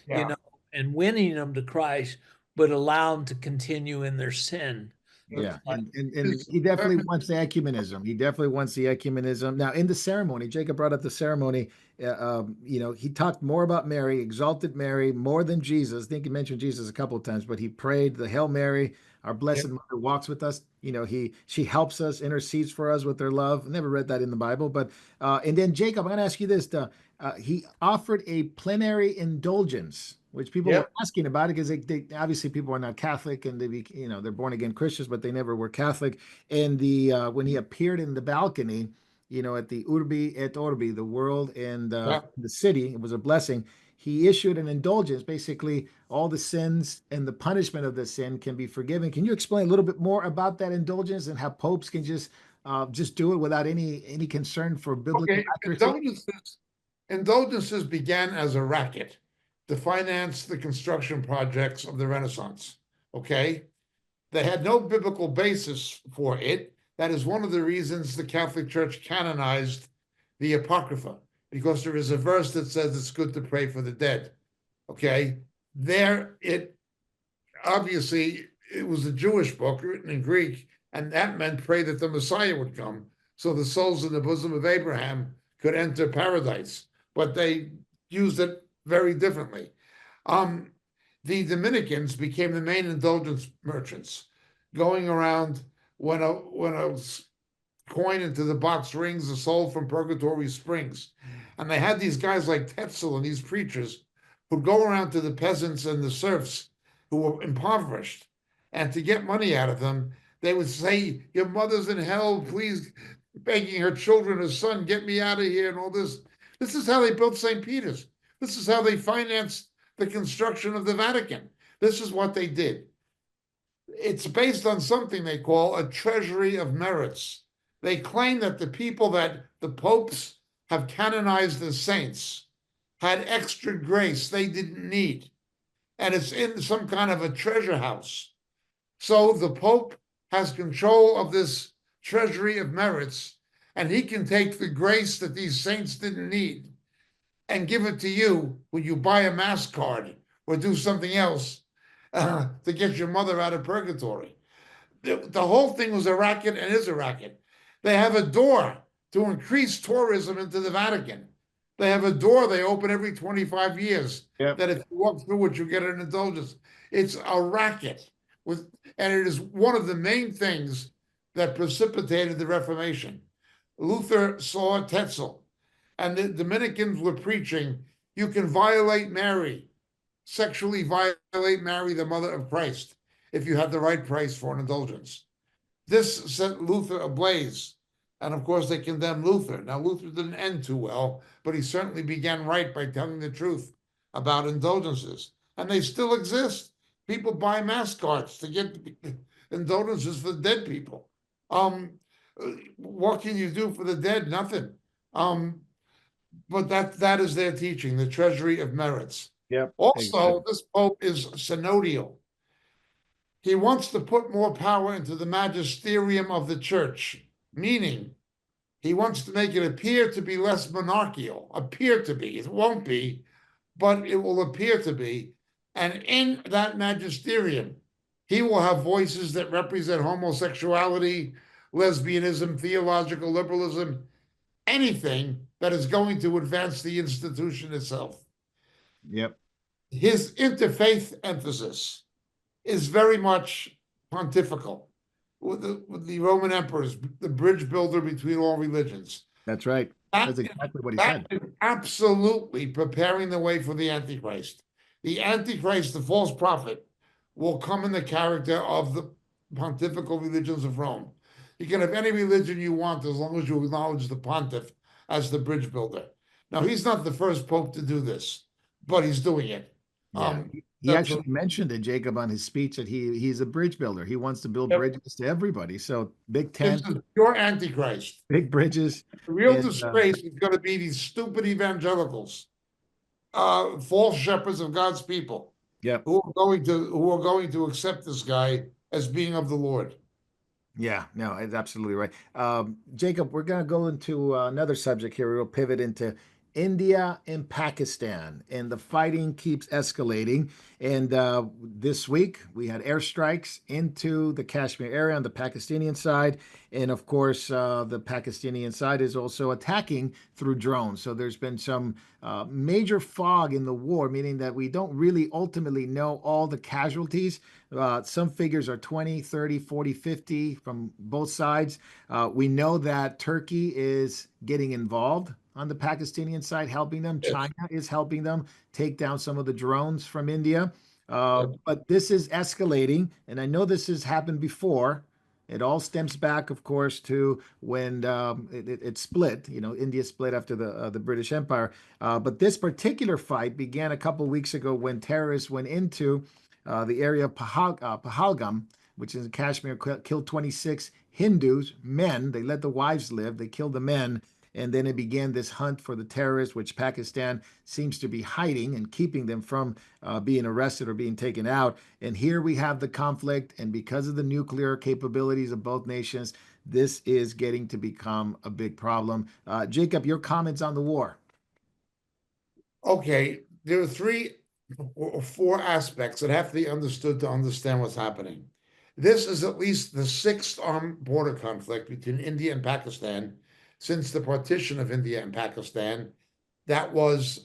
Yeah.
and winning them to Christ, but allow them to continue in their sin.
Yeah,
But
and he definitely wants the ecumenism. He definitely wants the ecumenism. Now, in the ceremony, Jacob brought up the ceremony. He talked more about Mary, exalted Mary more than Jesus. I think he mentioned Jesus a couple of times, but he prayed the Hail Mary, our Blessed Mother walks with us. She helps us, intercedes for us with her love. Never read that in the Bible, but and then Jacob, I'm going to ask you this: he offered a plenary indulgence, which people were asking about it because they obviously people are not Catholic and they're born again Christians, but they never were Catholic. And when he appeared in the balcony, at the Urbi et Orbi, the world and the city, it was a blessing. He issued an indulgence. Basically, all the sins and the punishment of the sin can be forgiven. Can you explain a little bit more about that indulgence and how popes can just do it without any concern for biblical accuracy?
Indulgences began as a racket. to finance the construction projects of the Renaissance. Okay? They had no biblical basis for it. That is one of the reasons the Catholic Church canonized the Apocrypha, because there is a verse that says it's good to pray for the dead. Okay? There, obviously, it was a Jewish book written in Greek, and that meant pray that the Messiah would come, so the souls in the bosom of Abraham could enter paradise. But they used it very differently. The Dominicans became the main indulgence merchants, going around when a coin into the box rings, a soul from purgatory springs. And they had these guys like Tetzel and these preachers who'd go around to the peasants and the serfs who were impoverished. And to get money out of them, they would say, your mother's in hell, please, begging her children, her son, get me out of here, and all this. This is how they built St. Peter's. This is how they financed the construction of the Vatican. This is what they did. It's based on something they call a treasury of merits. They claim that the people that the popes have canonized as saints had extra grace they didn't need. And it's in some kind of a treasure house. So the Pope has control of this treasury of merits, and he can take the grace that these saints didn't need and give it to you when you buy a Mass card or do something else to get your mother out of purgatory. The whole thing was a racket and is a racket. They have a door to increase tourism into the Vatican. They have a door they open every 25 years.
Yep.
That if you walk through it, you get an indulgence. It's a racket, and it is one of the main things that precipitated the Reformation. Luther saw Tetzel, and the Dominicans were preaching, you can violate Mary, sexually violate Mary, the mother of Christ, if you have the right price for an indulgence. This set Luther ablaze. And of course, they condemned Luther. Now, Luther didn't end too well, but he certainly began right by telling the truth about indulgences. And they still exist. People buy Mass cards to get indulgences for dead people. What can you do for the dead? Nothing. But that is their teaching, the treasury of merits.
Yep.
Also, this Pope is synodial. He wants to put more power into the magisterium of the church, meaning he wants to make it appear to be less monarchical, appear to be. It won't be, but it will appear to be. And in that magisterium, he will have voices that represent homosexuality, lesbianism, theological liberalism, anything that is going to advance the institution itself.
Yep.
His interfaith emphasis is very much pontifical. With the Roman emperors, the bridge builder between all religions.
That's right. That's exactly what he said.
That is absolutely preparing the way for the Antichrist. The Antichrist, the false prophet, will come in the character of the pontifical religions of Rome. You can have any religion you want as long as you acknowledge the pontiff as the bridge builder. Now, he's not the first pope to do this, but he's doing it.
Yeah. He actually mentioned it, Jacob, on his speech that he's a bridge builder. He wants to build bridges to everybody. So big tent,
this is pure Antichrist.
big bridges.
The real disgrace is going to be these stupid evangelicals, false shepherds of God's people.
Yep.
Who are going to accept this guy as being of the Lord.
Yeah, no, it's absolutely right. Jacob, we're going to go into another subject here. We'll pivot into India and Pakistan, and the fighting keeps escalating. And this week we had airstrikes into the Kashmir area on the Pakistani side. And of course, the Pakistani side is also attacking through drones. So there's been some major fog in the war, meaning that we don't really ultimately know all the casualties. Some figures are 20, 30, 40, 50 from both sides. We know that Turkey is getting involved on the Pakistani side, helping them.
Yes.
China is helping them take down some of the drones from India. But this is escalating, and I know this has happened before. It all stems back, of course, to when it split. You know, India split after the British Empire. But this particular fight began a couple weeks ago when terrorists went into the area of Pahalgam, which is in Kashmir, killed 26 Hindus, men. They let the wives live. They killed the men. And then it began this hunt for the terrorists, which Pakistan seems to be hiding and keeping them from being arrested or being taken out. And here we have the conflict. And because of the nuclear capabilities of both nations, this is getting to become a big problem. Jacob, your comments on the war?
Okay, there are three or four aspects that have to be understood to understand what's happening. This is at least the sixth armed border conflict between India and Pakistan since the partition of India and Pakistan that was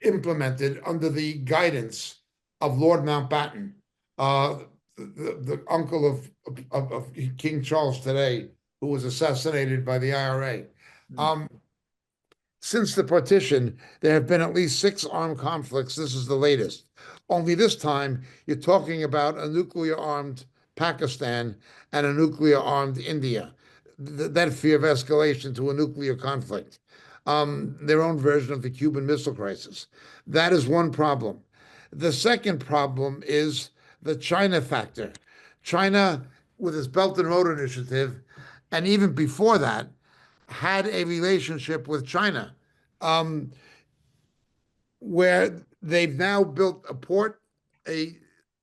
implemented under the guidance of Lord Mountbatten, the uncle of King Charles today, who was assassinated by the IRA. Since the partition, there have been at least 6 armed conflicts. This is the latest. Only this time, you're talking about a nuclear-armed Pakistan and a nuclear-armed India. That fear of escalation to a nuclear conflict. Their own version of the Cuban Missile Crisis. That is one problem. The second problem is the China factor. China, with its Belt and Road Initiative, and even before that, had a relationship with China, where they've now built a port, a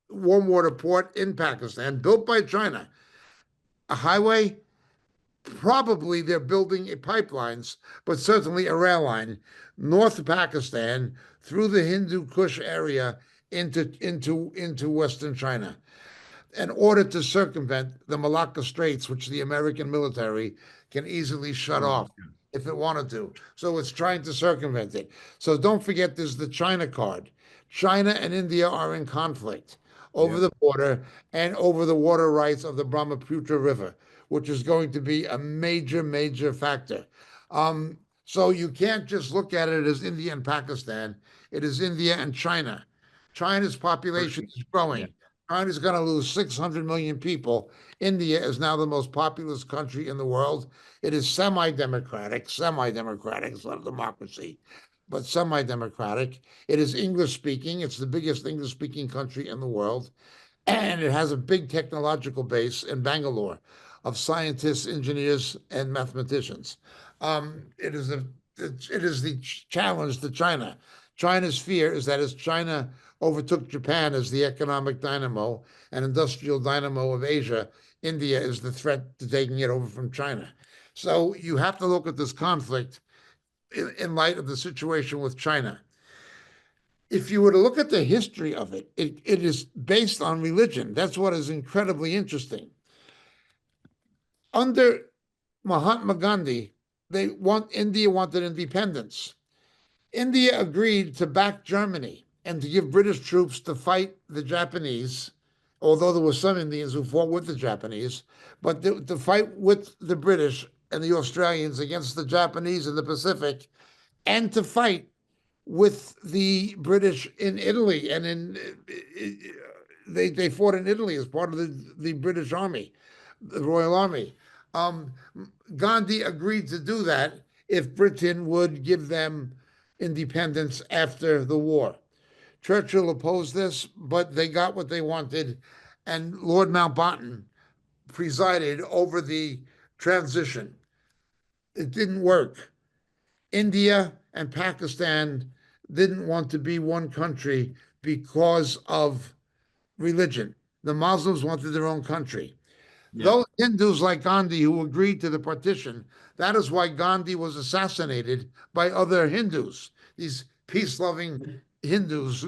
warm water port in Pakistan, built by China, a highway. Probably they're building pipelines, but certainly a rail line north of Pakistan through the Hindu Kush area into Western China, in order to circumvent the Malacca Straits, which the American military can easily shut off if it wanted to. So it's trying to circumvent it. So don't forget there's the China card. China and India are in conflict over the border and over the water rights of the Brahmaputra River, which is going to be a major, major factor. So you can't just look at it as India and Pakistan. It is India and China. China's population is growing. China's going to lose 600 million people. India is now the most populous country in the world. It is semi-democratic. It's not a democracy, but semi-democratic. It is English-speaking. It's the biggest English-speaking country in the world. And it has a big technological base in Bangalore of scientists, engineers, and mathematicians. It is the challenge to China. China's fear is that as China overtook Japan as the economic dynamo and industrial dynamo of Asia, India is the threat to taking it over from China. So you have to look at this conflict in light of the situation with China. If you were to look at the history of it, it is based on religion. That's what is incredibly interesting. Under Mahatma Gandhi, India wanted independence. India agreed to back Germany and to give British troops to fight the Japanese, although there were some Indians who fought with the Japanese, but to fight with the British and the Australians against the Japanese in the Pacific, and to fight with the British in Italy. And they fought in Italy as part of the British Army, the Royal Army. Gandhi agreed to do that if Britain would give them independence after the war. Churchill opposed this, but they got what they wanted, and Lord Mountbatten presided over the transition. It didn't work. India and Pakistan didn't want to be one country because of religion. The Muslims wanted their own country. Those Hindus like Gandhi who agreed to the partition, that is why Gandhi was assassinated by other Hindus. These peace-loving Hindus,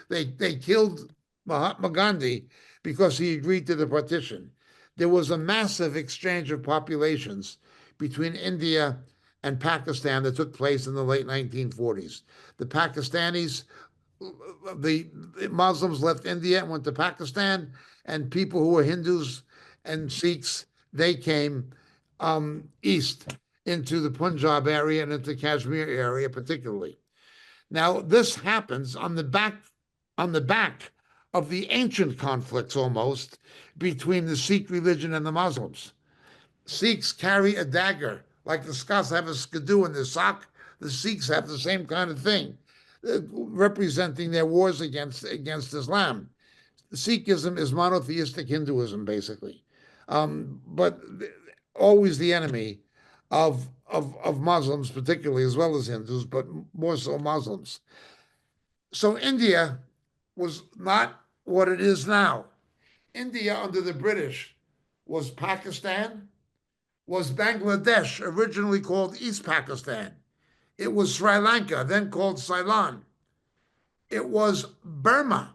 they killed Mahatma Gandhi because he agreed to the partition. There was a massive exchange of populations between India and Pakistan that took place in the late 1940s. The Pakistanis, the Muslims left India and went to Pakistan, and people who were Hindus and Sikhs, they came east into the Punjab area and into Kashmir area particularly. Now, this happens on the back of the ancient conflicts almost between the Sikh religion and the Muslims. Sikhs carry a dagger, like the Scots have a skidoo in their sock. The Sikhs have the same kind of thing, representing their wars against Islam. Sikhism is monotheistic Hinduism, basically. But always the enemy of Muslims, particularly as well as Hindus, but more so Muslims. So India was not what it is now. India under the British was Pakistan, was Bangladesh, originally called East Pakistan. It was Sri Lanka, then called Ceylon. It was Burma.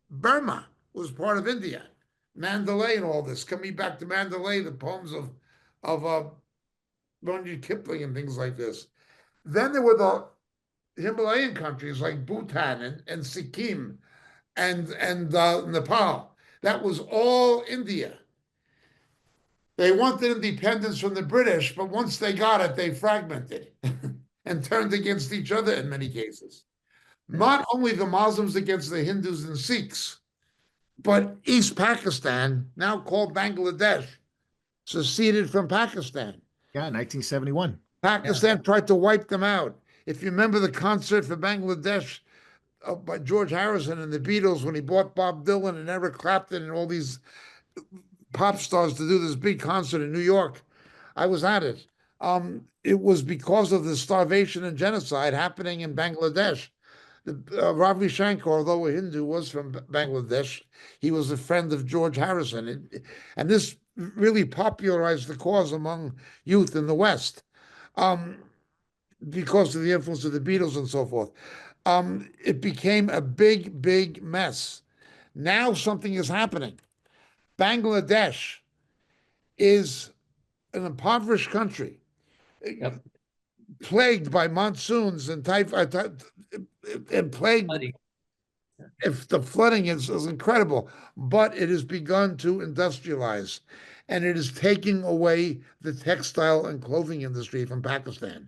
Burma was part of India. Mandalay and all this. Coming back to Mandalay, the poems of Rudyard Kipling and things like this. Then there were the Himalayan countries like Bhutan and Sikkim and Nepal. That was all India. They wanted independence from the British, but once they got it, they fragmented and turned against each other in many cases. Not only the Muslims against the Hindus and Sikhs, but East Pakistan, now called Bangladesh, seceded from Pakistan.
Yeah, 1971.
Pakistan tried to wipe them out. If you remember the concert for Bangladesh by George Harrison and the Beatles when he brought Bob Dylan and Eric Clapton and all these pop stars to do this big concert in New York, I was at it. It was because of the starvation and genocide happening in Bangladesh. Ravi Shankar, although a Hindu, was from Bangladesh. He was a friend of George Harrison. And this really popularized the cause among youth in the West because of the influence of the Beatles and so forth. It became a big, big mess. Now something is happening. Bangladesh is an impoverished country, plagued by monsoons and typhoid, and plagued.
Flooding.
If the flooding is incredible, but it has begun to industrialize, and it is taking away the textile and clothing industry from Pakistan.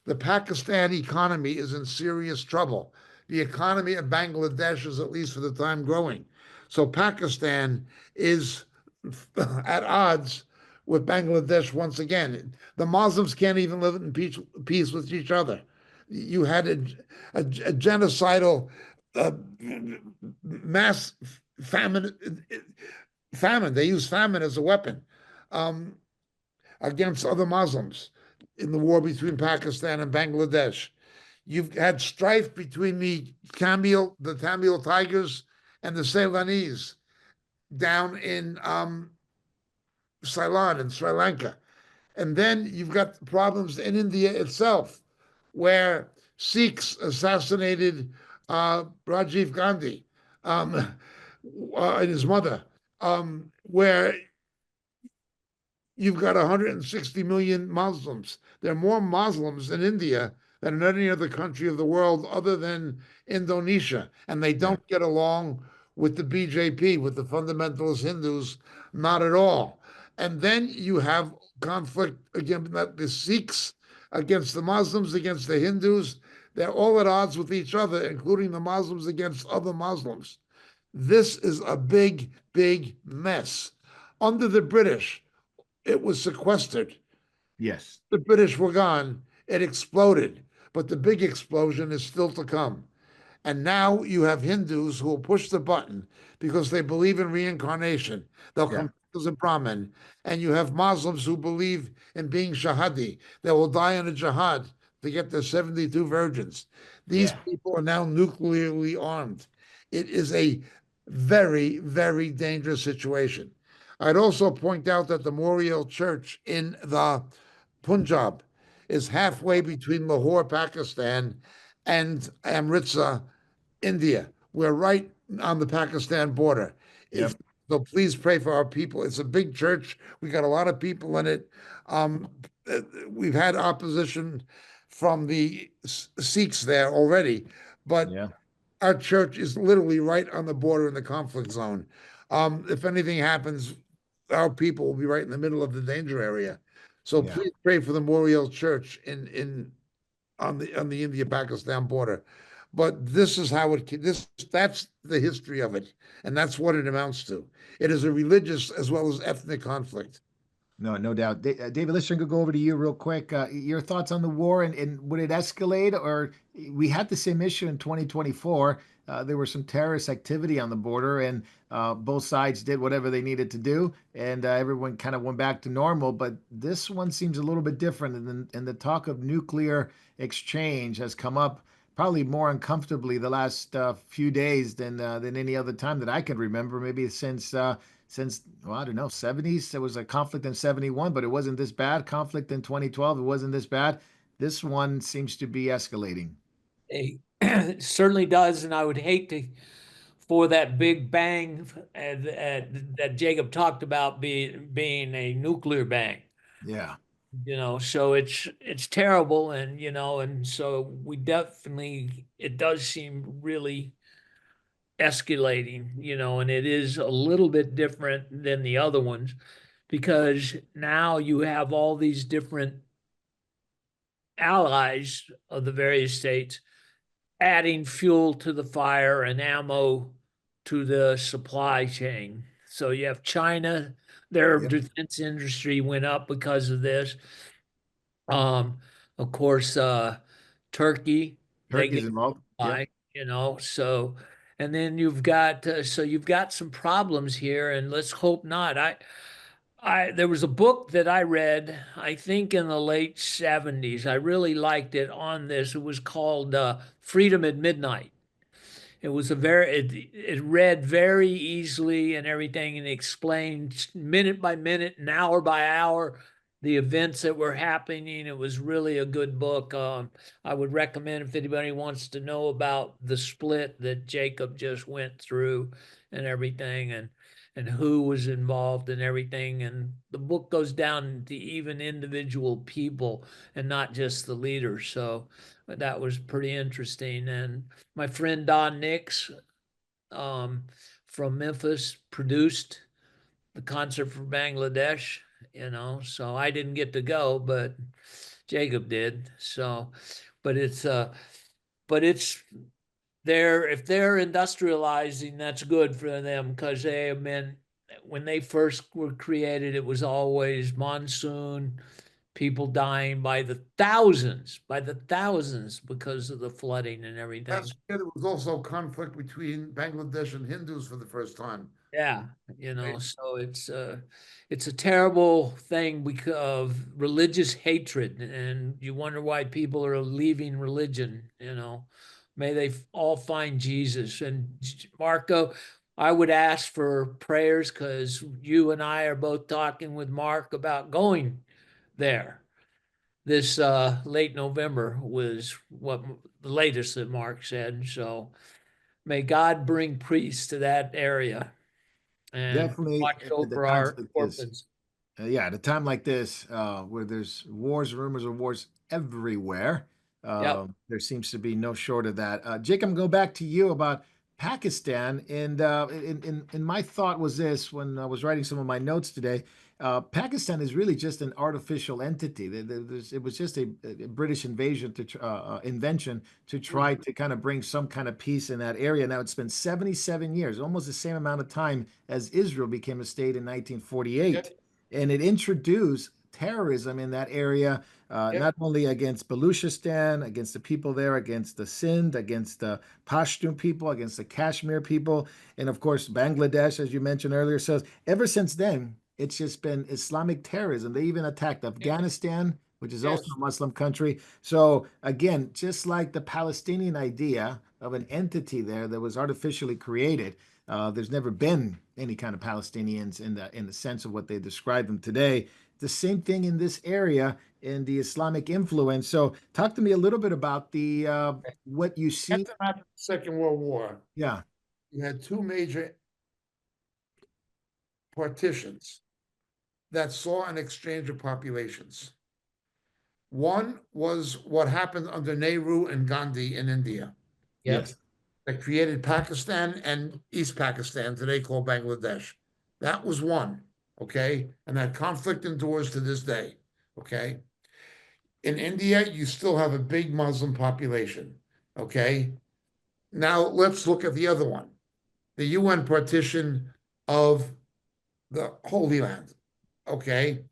The Pakistan economy is in serious trouble. The economy of Bangladesh is, at least for the time, growing. So Pakistan is at odds with Bangladesh once again. The Muslims can't even live in peace with each other. You had a genocidal mass famine. They use famine as a weapon against other Muslims in the war between Pakistan and Bangladesh. You've had strife between the Tamil Tigers and the Ceylonese down in Ceylon in Sri Lanka. And then you've got problems in India itself, where Sikhs assassinated Rajiv Gandhi and his mother, where you've got 160 million Muslims. There are more Muslims in India than in any other country of the world other than Indonesia. And they don't get along with the BJP, with the fundamentalist Hindus, not at all. And then you have conflict against the Sikhs, against the Muslims, against the Hindus. They're all at odds with each other, including the Muslims against other Muslims. This is a big, big mess. Under the British, it was sequestered.
Yes.
The British were gone. It exploded. But the big explosion is still to come. And now you have Hindus who will push the button because they believe in reincarnation. They'll come as a Brahmin. And you have Muslims who believe in being Shahadi. They will die in a jihad to get their 72 virgins. These people are now nuclearly armed. It is a very, very dangerous situation. I'd also point out that the Memorial Church in the Punjab is halfway between Lahore, Pakistan, and Amritsar, India. We're right on the Pakistan border. So please pray for our people. It's a big church. We got a lot of people in it. We've had opposition from the Sikhs there already, but our church is literally right on the border in the conflict zone. If anything happens, our people will be right in the middle of the danger area. So please pray for the Memorial Church on the India-Pakistan border. But this is how that's the history of it, and that's what it amounts to. It is a religious as well as ethnic conflict.
No, no doubt. David, let's go over to you real quick. Your thoughts on the war and would it escalate or we had the same issue in 2024. There were some terrorist activity on the border and both sides did whatever they needed to do and everyone kind of went back to normal. But this one seems a little bit different and the talk of nuclear exchange has come up probably more uncomfortably the last few days than any other time that I can remember, maybe since well, I don't know, 70s. There was a conflict in 71, but it wasn't this bad. Conflict in 2012, it wasn't this bad. This one seems to be escalating.
It certainly does, and I would hate to for that big bang that Jacob talked about being a nuclear bang.
Yeah.
So it's terrible, and and so we definitely it does seem really escalating, and it is a little bit different than the other ones because now you have all these different allies of the various states adding fuel to the fire and ammo to the supply chain. So you have China, their
Yep.
defense industry went up because of this. Um, of course, Turkey, they
Turkey's
get
involved. Yep.
by, so and then you've got some problems here, and let's hope not. I there was a book that I read, I think in the late 70s. I really liked it on this. It was called Freedom at Midnight. It was it read very easily and everything and explained minute by minute and hour by hour the events that were happening. It was really a good book. I would recommend if anybody wants to know about the split that Jacob just went through and everything and who was involved and everything. And the book goes down to even individual people and not just the leaders. So that was pretty interesting. And my friend Don Nix um, from Memphis produced the concert for Bangladesh, so I didn't get to go, but Jacob did. So, but it's if they're industrializing, that's good for them because they have been, when they first were created, it was always monsoon, people dying by the thousands because of the flooding and everything.
That's it. It was also conflict between Bangladesh and Hindus for the first time.
Yeah,
Right.
so it's a terrible thing because of religious hatred, and you wonder why people are leaving religion. May they all find Jesus. And Marco, I would ask for prayers because you and I are both talking with Mark about going there. This late November was what the latest that Mark said. So may God bring peace to that area and
Definitely
watch
at the
over
times
our
like this.
orphans.
Yeah, at a time like this, where there's wars, rumors of wars everywhere,
Yep.
there seems to be no short of that. Jacob, go back to you about Pakistan, and in my thought was this when I was writing some of my notes today. Pakistan is really just an artificial entity. It was just a British invention to try to kind of bring some kind of peace in that area. Now it's been 77 years, almost the same amount of time as Israel became a state in 1948
Yep.
and it introduced terrorism in that area,
Yep.
not only against Baluchistan, against the people there, against the Sindh, against the Pashtun people, against the Kashmir people, and of course Bangladesh, as you mentioned earlier. So ever since then, it's just been Islamic terrorism. They even attacked Afghanistan, which is also
Yes.
a Muslim country. So again, just like the Palestinian idea of an entity there that was artificially created, there's never been any kind of Palestinians in the sense of what they describe them today. The same thing in this area in the Islamic influence. So, talk to me a little bit about the what you see.
After the Second World War,
Yeah,
you had two major partitions that saw an exchange of populations. One was what happened under Nehru and Gandhi in India
Yep.
yes,
that created Pakistan and East Pakistan, today called Bangladesh. That was one, okay? And that conflict endures to this day, okay? In India, you still have a big Muslim population, okay? Now let's look at the other one, the UN partition of the Holy Land, okay?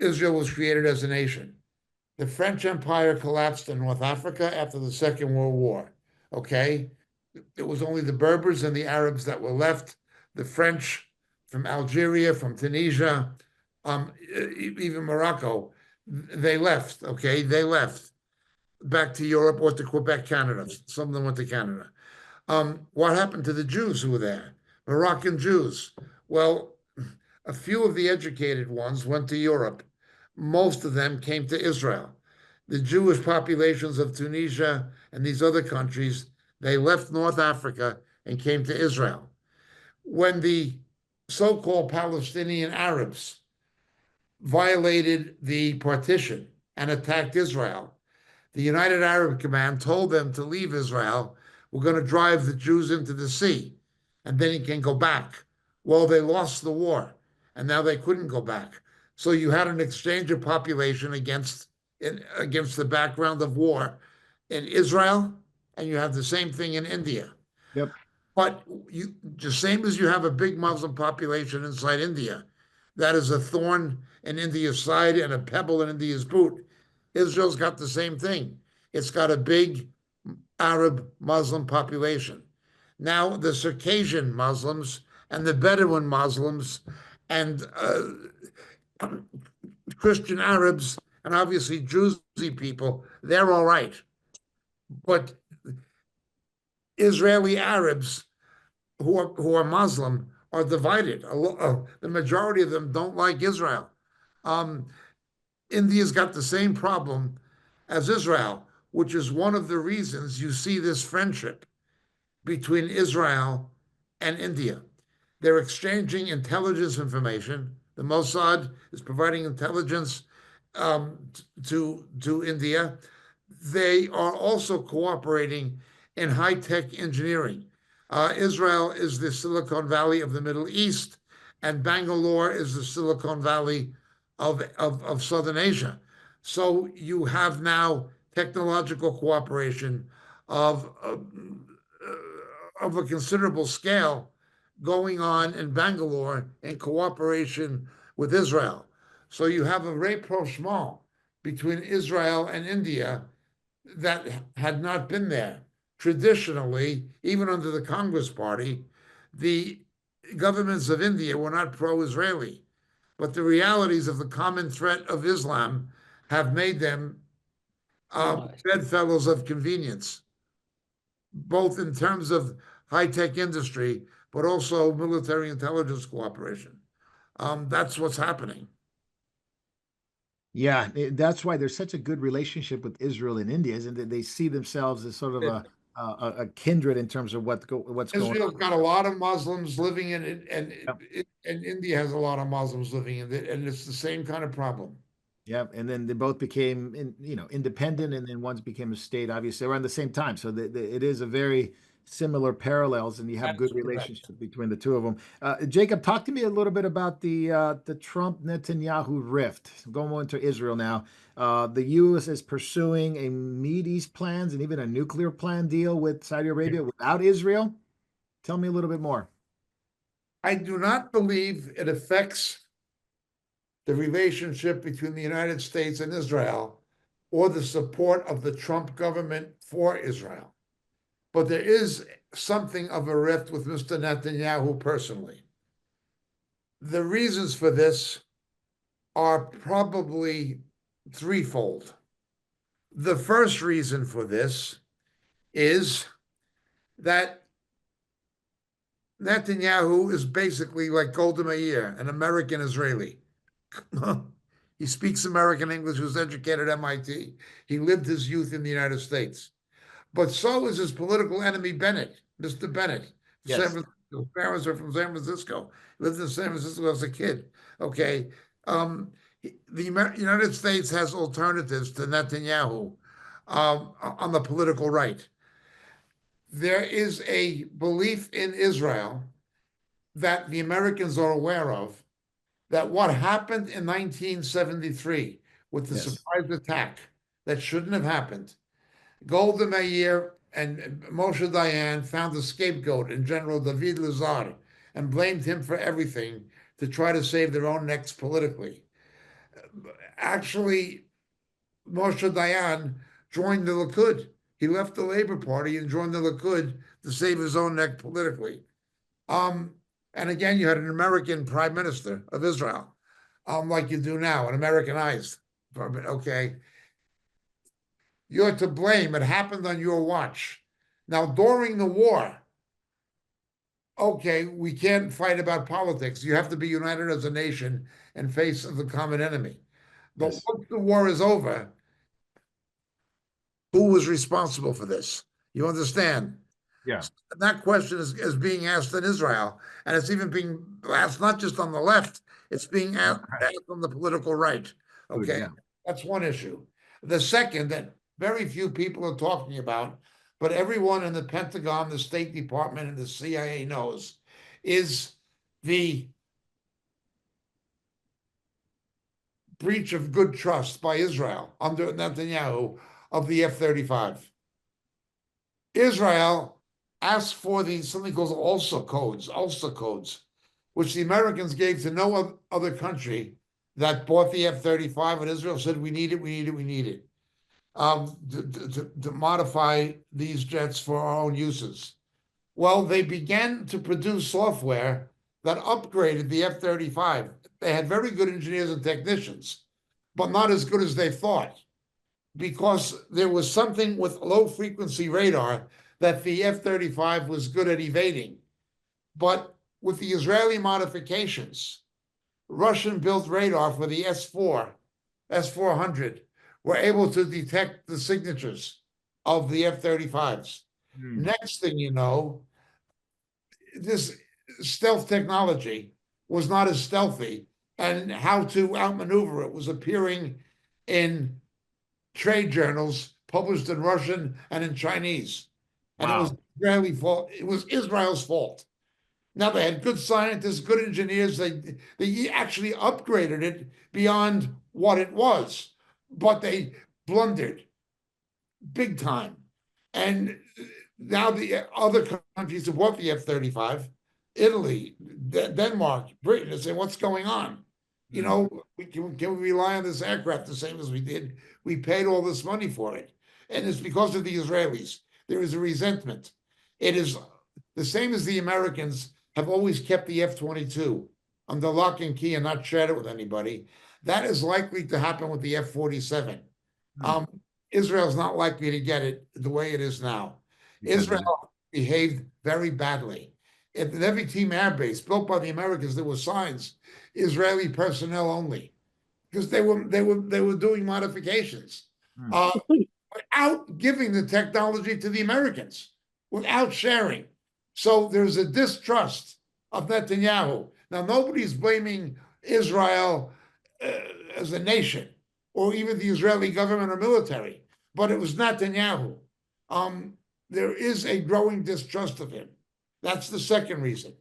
Israel was created as a nation. The French Empire collapsed in North Africa after the Second World War. Okay? It was only the Berbers and the Arabs that were left. The French from Algeria, from Tunisia, even Morocco, they left. Okay? They left back to Europe or to Quebec, Canada. Some of them went to Canada. What happened to the Jews who were there? Moroccan Jews. Well, a few of the educated ones went to Europe. Most of them came to Israel. The Jewish populations of Tunisia and these other countries, they left North Africa and came to Israel. When the so-called Palestinian Arabs violated the partition and attacked Israel, the United Arab Command told them to leave Israel. We're going to drive the Jews into the sea, and then you can go back. Well, they lost the war, and now they couldn't go back. So you had an exchange of population against the background of war in Israel, and you have the same thing in India.
Yep.
But you, the same as you have a big Muslim population inside India, that is a thorn in India's side and a pebble in India's boot. Israel's got the same thing. It's got a big Arab Muslim population. Now the Circassian Muslims and the Bedouin Muslims and Christian Arabs and obviously Druzy people, they're all right. But Israeli Arabs who are Muslim are divided. The majority of them don't like Israel. India's got the same problem as Israel, which is one of the reasons you see this friendship between Israel and India. They're exchanging intelligence information. The Mossad is providing intelligence to India. They are also cooperating in high-tech engineering. Israel is the Silicon Valley of the Middle East, and Bangalore is the Silicon Valley of Southern Asia. So you have now technological cooperation of a considerable scale going on in Bangalore in cooperation with Israel. So you have a rapprochement between Israel and India that had not been there. Traditionally, even under the Congress Party, the governments of India were not pro-Israeli, but the realities of the common threat of Islam have made them bedfellows of convenience, both in terms of high-tech industry, but also military intelligence cooperation. That's what's happening.
Yeah, that's why there's such a good relationship with Israel and India, isn't it? They see themselves as sort of a kindred in terms of what's going on.
Israel's got a lot of Muslims living in it,
Yep.
and India has a lot of Muslims living in it, and it's the same kind of problem.
Yep, and then they both became, independent, and then once became a state. Obviously, around the same time, so it is a very similar parallels, and you have good
That's correct.
relationship between the two of them. Jacob, talk to me a little bit about the Trump Netanyahu rift. Going on to Israel now. The U.S. is pursuing a Mideast plans and even a nuclear plan deal with Saudi Arabia without Israel. Tell me a little bit more.
I do not believe it affects the relationship between the United States and Israel or the support of the Trump government for Israel. But there is something of a rift with Mr. Netanyahu personally. The reasons for this are probably threefold. The first reason for this is that Netanyahu is basically like Golda Meir, an American Israeli. He speaks American English, he was educated at MIT. He lived his youth in the United States. But so is his political enemy, Bennett, Mr. Bennett.
Yes.
San Francisco. His parents are from San Francisco. He lived in San Francisco as a kid. Okay. The United States has alternatives to Netanyahu on the political right. There is a belief in Israel that the Americans are aware of, that what happened in 1973 with the
Yes.
surprise attack that shouldn't have happened, Golda Meir and Moshe Dayan found a scapegoat in General David Lazar and blamed him for everything to try to save their own necks politically. actually, Moshe Dayan joined the Likud. He left the Labor Party and joined the Likud to save his own neck politically. And again, you had an American prime minister of Israel, like you do now, an Americanized. Okay, you're to blame. It happened on your watch. Now, during the war, okay, we can't fight about politics. You have to be united as a nation in face of the common enemy. But
Yes.
once the war is over, who was responsible for this? You understand?
Yeah.
That question is being asked in Israel, and it's even being asked not just on the left, it's being asked on the political right. Okay,
Yeah.
that's one issue. The second that very few people are talking about, but everyone in the Pentagon, the State Department, and the CIA knows, is the breach of good trust by Israel under Netanyahu of the F-35. Israel asked for these something called ULSA codes, which the Americans gave to no other country that bought the F-35, and Israel said, we need it, to modify these jets for our own uses. Well, they began to produce software that upgraded the F-35. They had very good engineers and technicians, but not as good as they thought, because there was something with low frequency radar that the F-35 was good at evading. But with the Israeli modifications, Russian-built radar for the S-400, were able to detect the signatures of the F-35s. Next thing you know, this stealth technology was not as stealthy, and how to outmaneuver it was appearing in trade journals published in Russian and in Chinese. And it was Israeli fault. It was Israel's fault. Now they had good scientists, good engineers. They actually upgraded it beyond what it was, but they blundered big time. And now the other countries have bought the F-35, Italy, Denmark, Britain, and say, what's going on? You know, can we rely on this aircraft the same as we did? We paid all this money for it. And it's because of the Israelis. There is a resentment. It is the same as the Americans have always kept the F-22 under lock and key and not shared it with anybody. That is likely to happen with the F-47. Israel's not likely to get it the way it is now. Israel behaved very badly. At the Navy Team Air Base, built by the Americans, there were signs, Israeli personnel only, because they were doing modifications without giving the technology to the Americans, without sharing. So there's a distrust of Netanyahu. Now, nobody's blaming Israel as a nation, or even the Israeli government or military, but it was Netanyahu. There is a growing distrust of him. That's the second reason.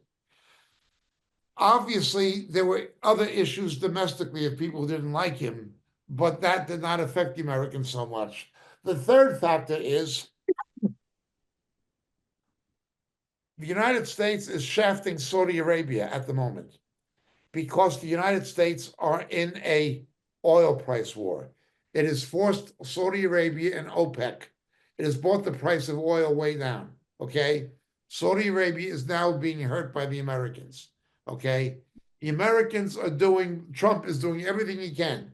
Obviously, there were other issues domestically of people who didn't like him, but that did not affect the Americans so much. The third factor is the United States is shafting Saudi Arabia at the moment because the United States are in a oil price war. It has forced Saudi Arabia and OPEC. It has brought the price of oil way down, okay? Saudi Arabia is now being hurt by the Americans, okay? The Americans are Trump is doing everything he can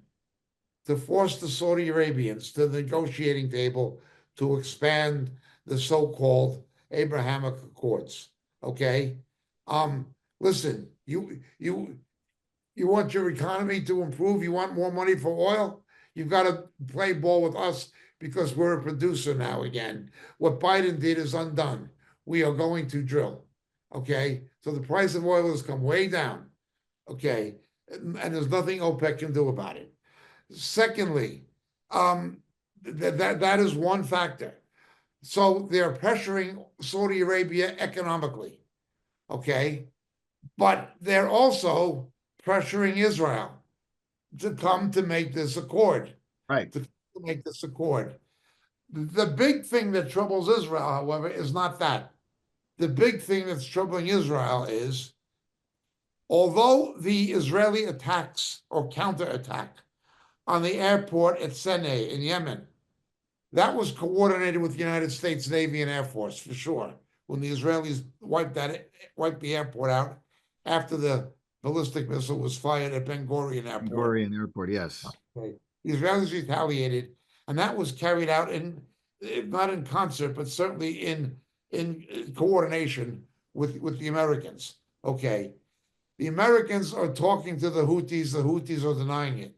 to force the Saudi Arabians to the negotiating table to expand the so-called Abrahamic Accords, okay? Listen, you want your economy to improve? You want more money for oil? You've got to play ball with us because we're a producer now again. What Biden did is undone. We are going to drill, okay? So the price of oil has come way down, okay? And there's nothing OPEC can do about it. Secondly, that is one factor. So they're pressuring Saudi Arabia economically, okay? But they're also pressuring Israel to come to make this accord.
Right.
To make this accord. The big thing that troubles Israel, however, is not that. The big thing that's troubling Israel is, although the Israeli attacks or counterattack on the airport at Sana'a in Yemen. That was coordinated with the United States Navy and Air Force for sure. When the Israelis wiped the airport out after the ballistic missile was fired at Ben Gurion Airport.
Gorian Airport, yes.
Okay. The Israelis retaliated, and that was carried out not in concert, but certainly in coordination with the Americans. Okay. The Americans are talking to the Houthis are denying it.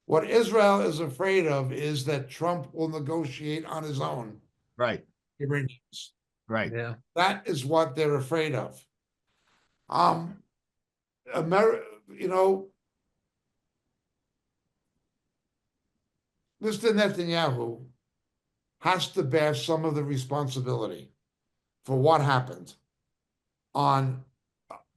What Israel is afraid of is that Trump will negotiate on his own.
Right.
Iranians.
Right.
Yeah.
That is what they're afraid of. Mr. Netanyahu has to bear some of the responsibility for what happened on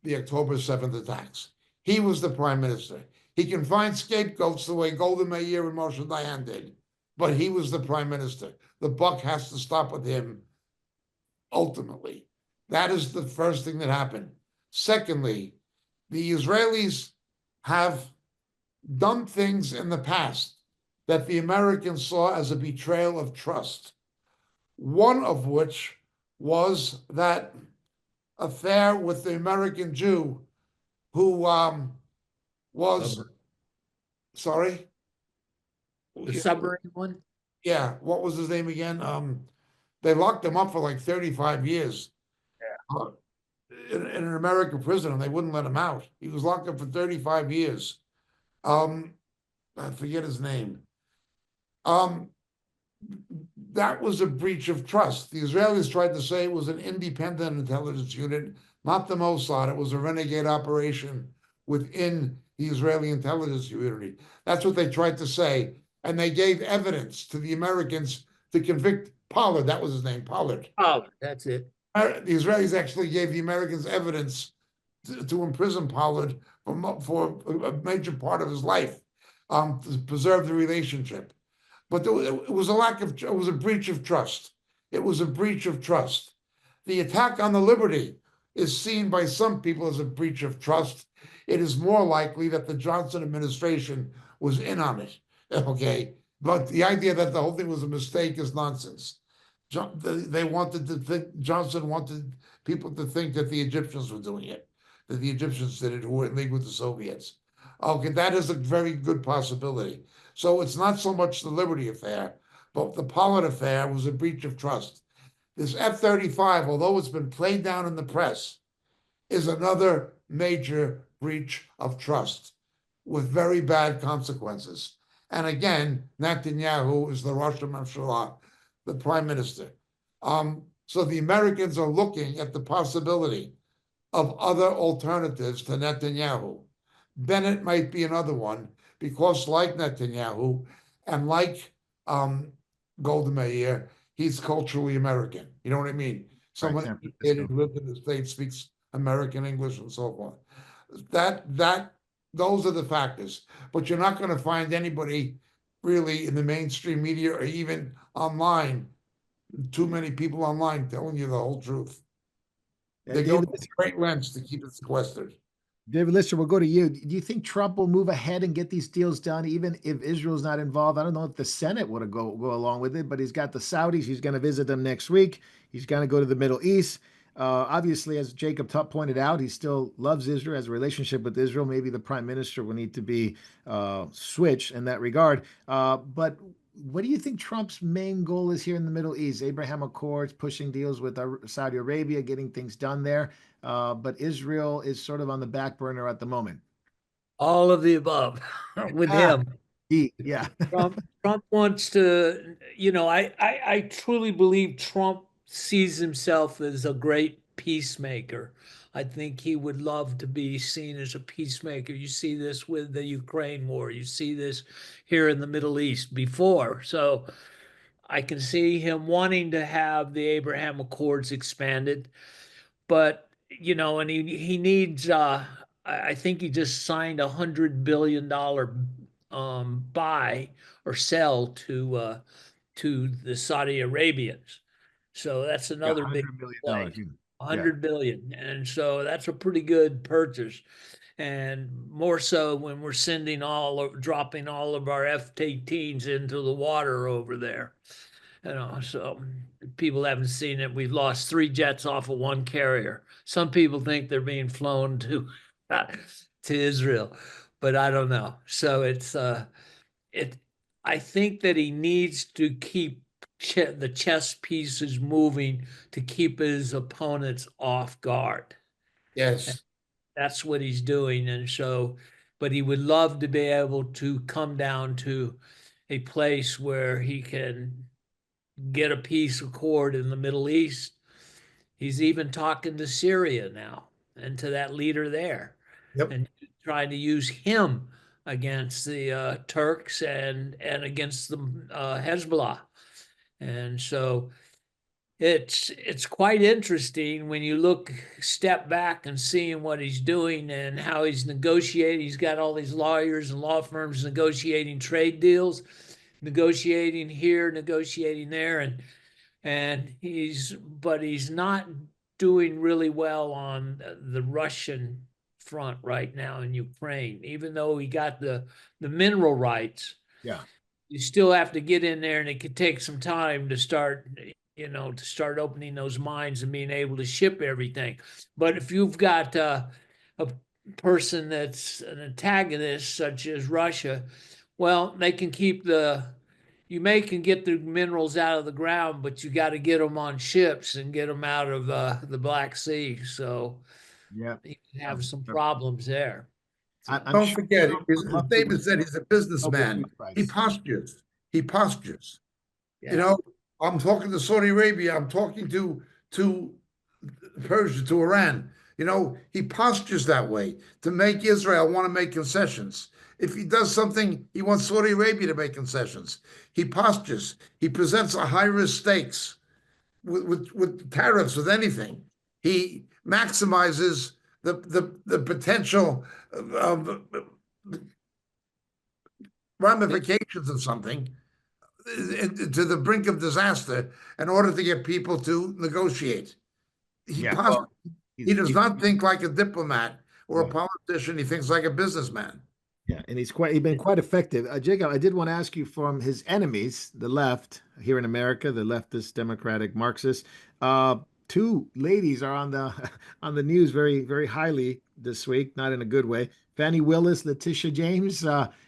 the October 7th attacks. He was the prime minister. He can find scapegoats the way Golda Meir and Moshe Dayan did, but he was the prime minister. The buck has to stop with him ultimately. That is the first thing that happened. Secondly, the Israelis have done things in the past that the Americans saw as a betrayal of trust. One of which was that affair with the American Jew who was, sorry?
The submarine one?
Yeah, what was his name again? They locked him up for like 35 years. Yeah. In an American prison, and they wouldn't let him out. He was locked up for 35 years. I forget his name. That was a breach of trust. The Israelis tried to say it was an independent intelligence unit, not the Mossad. It was a renegade operation within the Israeli intelligence community. That's what they tried to say. And they gave evidence to the Americans to convict Pollard. That was his name, Pollard.
Oh, that's it.
The Israelis actually gave the Americans evidence to imprison Pollard for a major part of his life, to preserve the relationship. But it was a breach of trust. It was a breach of trust. The attack on the Liberty is seen by some people as a breach of trust. It is more likely that the Johnson administration was in on it. Okay, but the idea that the whole thing was a mistake is nonsense. They wanted to think, Johnson wanted people to think that the Egyptians were doing it, that the Egyptians did it, who were in league with the Soviets. Okay, that is a very good possibility. So it's not so much the Liberty affair, but the Pollard affair was a breach of trust. This F-35, although it's been played down in the press, is another major breach of trust with very bad consequences. And again, Netanyahu is the Rosh Hashanah, the prime minister. So the Americans are looking at the possibility of other alternatives to Netanyahu. Bennett might be another one, because like Netanyahu and like Golda Meir, he's culturally American. You know what I mean? Someone educated, lived in the States, speaks American English and so forth. Those are the factors. But you're not going to find anybody really in the mainstream media or even online, too many people online telling you the whole truth. They go to great lengths to keep it sequestered.
David Lister, we'll go to you. Do you think Trump will move ahead and get these deals done, even if Israel's not involved? I don't know if the Senate would go along with it, but he's got the Saudis. He's going to visit them next week. He's going to go to the Middle East. Obviously, as Jacob pointed out, he still loves Israel, has a relationship with Israel. Maybe the prime minister will need to be switched in that regard. But what do you think Trump's main goal is here in the Middle East? Abraham Accords, pushing deals with Saudi Arabia, getting things done there. But Israel is sort of on the back burner at the moment.
All of the above with him.
Yeah.
Trump wants to, I truly believe Trump sees himself as a great peacemaker. I think he would love to be seen as a peacemaker. You see this with the Ukraine war. You see this here in the Middle East before. So I can see him wanting to have the Abraham Accords expanded. But, and he needs, I think he just signed $100 billion buy or sell to the Saudi Arabians. So that's another big
$100 billion.
100 billion. And so that's a pretty good purchase. And more so when we're dropping all of our F-18s into the water over there. So people haven't seen it. We've lost 3 jets off of 1 carrier. Some people think they're being flown to Israel, but I don't know. So I think that he needs to keep the chess pieces moving to keep his opponents off guard.
Yes.
That's what he's doing. And so, but he would love to be able to come down to a place where he can get a peace accord in the Middle East. He's even talking to Syria now and to that leader there,
Yep.
and trying to use him against the Turks and against the Hezbollah. And so it's quite interesting when you step back and seeing what he's doing and how he's negotiating. He's got all these lawyers and law firms negotiating trade deals, negotiating here, negotiating there, but he's not doing really well on the Russian front right now in Ukraine, even though he got the mineral rights.
Yeah.
You still have to get in there, and it could take some time to start opening those mines and being able to ship everything. But if you've got a person that's an antagonist, such as Russia, well, they can keep you can get the minerals out of the ground, but you got to get them on ships and get them out of the Black Sea. So
Yeah.
you can have some problems there.
Don't forget, as David said, he's a businessman. He postures.
Yeah.
I'm talking to Saudi Arabia. I'm talking to Persia, to Iran. He postures that way to make Israel want to make concessions. If he does something, he wants Saudi Arabia to make concessions. He postures. He presents a high-risk stakes with tariffs, with anything. He maximizes the potential ramifications of something to the brink of disaster in order to get people to negotiate. He does not think like a diplomat or a politician. He thinks like a businessman.
Yeah, and he's been quite effective. Jacob, I did want to ask you, from his enemies, the left here in America, the leftist, democratic, Marxists. 2 ladies are on the news very, very highly this week, not in a good way. Fannie Willis, Letitia James.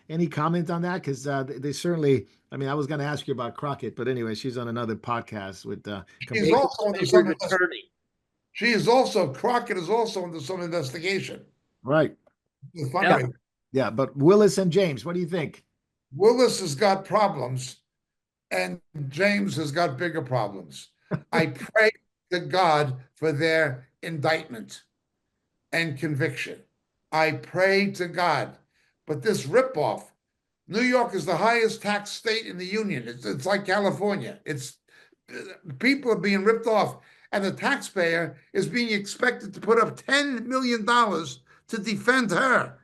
Any comment on that? Because they certainly. I mean, I was going to ask you about Crockett, but anyway, she's on another podcast with.
She's also under some attorney. Crockett is also under some investigation.
Right.
Yeah.
Yeah, but Willis and James, what do you think?
Willis has got problems, and James has got bigger problems. I pray to God for their indictment and conviction. I pray to God. But this ripoff, New York is the highest tax state in the union. It's like California. People are being ripped off, and the taxpayer is being expected to put up $10 million to defend her,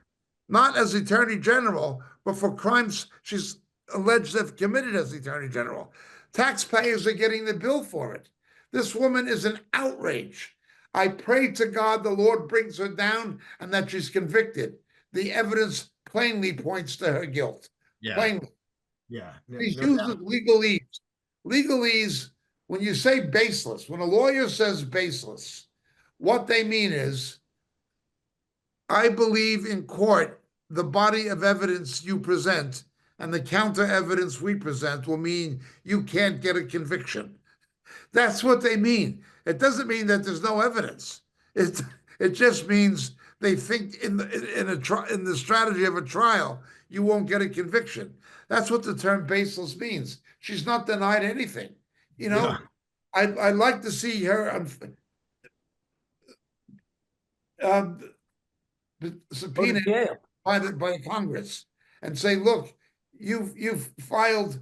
not as Attorney General, but for crimes she's alleged to have committed as Attorney General. Taxpayers are getting the bill for it. This woman is an outrage. I pray to God the Lord brings her down and that she's convicted. The evidence plainly points to her guilt.
Yeah.
Plainly.
Yeah.
She uses legalese. Legalese, when you say baseless, when a lawyer says baseless, what they mean is, I believe in court, the body of evidence you present and the counter evidence we present will mean you can't get a conviction. That's what they mean. It doesn't mean that there's no evidence. It just means they think in the strategy of a trial, you won't get a conviction. That's what the term baseless means. She's not denied anything.
Yeah.
I'd like to see her subpoenaed by Congress and say, look, you've filed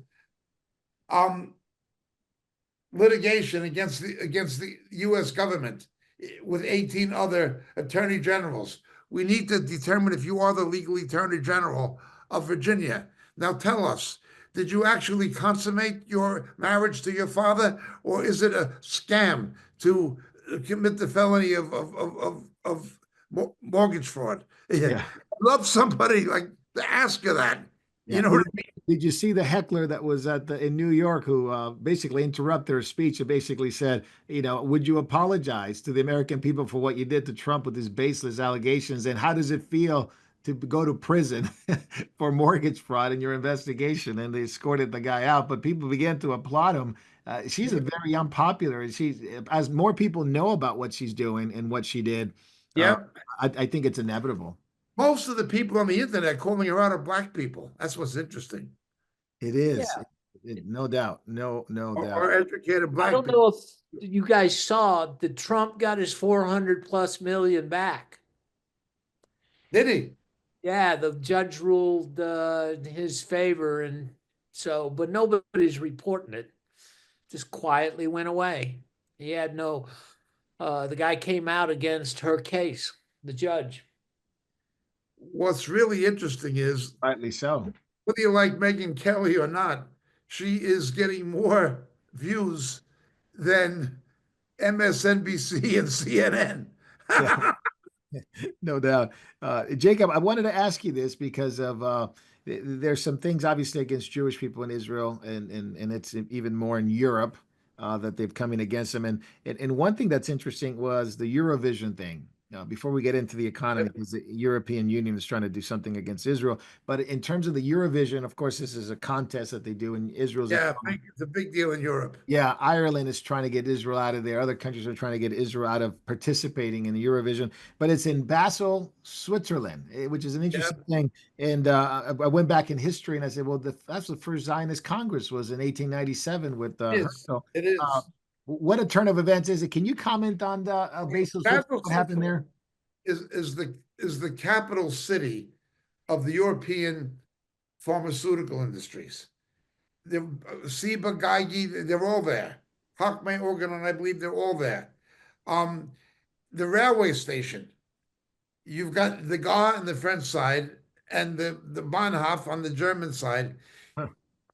litigation against the U.S. government with 18 other attorney generals. We need to determine if you are the legal attorney general of Virginia. Now tell us, did you actually consummate your marriage to your father, or is it a scam to commit the felony of mortgage fraud. Yeah.
Yeah.
I'd love somebody like to ask her that.
Yeah.
You know
Well,
what I mean?
did you see the heckler that was in New York who basically interrupted her speech and basically said, would you apologize to the American people for what you did to Trump with his baseless allegations? And how does it feel to go to prison for mortgage fraud in your investigation? And they escorted the guy out, but people began to applaud him. She's a very unpopular, and as more people know about what she's doing and what she did, uh,
Yeah.
I think it's inevitable.
Most of the people on the internet calling her out are black people. That's what's interesting.
It is.
Yeah.
No doubt. No doubt.
Or educated
I
black
don't
people.
know if you guys saw that Trump got his 400 plus million back.
Did he?
Yeah, the judge ruled his favor, and so, but nobody's reporting it. Just quietly went away. He had no. The guy came out against her case, the judge.
What's really interesting is
Rightly so.
whether you like Megyn Kelly or not, she is getting more views than MSNBC and CNN.
Yeah. No doubt. Jacob, I wanted to ask you this because of there's some things obviously against Jewish people in Israel, and it's even more in Europe that they've come in against them. And one thing that's interesting was the Eurovision thing. Now, before we get into the economy, because the European Union is trying to do something against Israel. But in terms of the Eurovision, of course, this is a contest that they do in Israel's.
Yeah, it's a big deal in Europe.
Yeah, Ireland is trying to get Israel out of there. Other countries are trying to get Israel out of participating in the Eurovision, but it's in Basel, Switzerland, which is an interesting thing. And I went back in history and I said, well, that's the first Zionist Congress was in 1897 with Herzl.
It is.
What a turn of events is it? Can you comment on the Basel, Switzerland, what happened there?
Is the capital city of the European pharmaceutical industries. Siba, Geigy, they're all there. Hochmeier, Organon, I believe they're all there. The railway station, you've got the Gare on the French side and the Bahnhof on the German side.
Huh.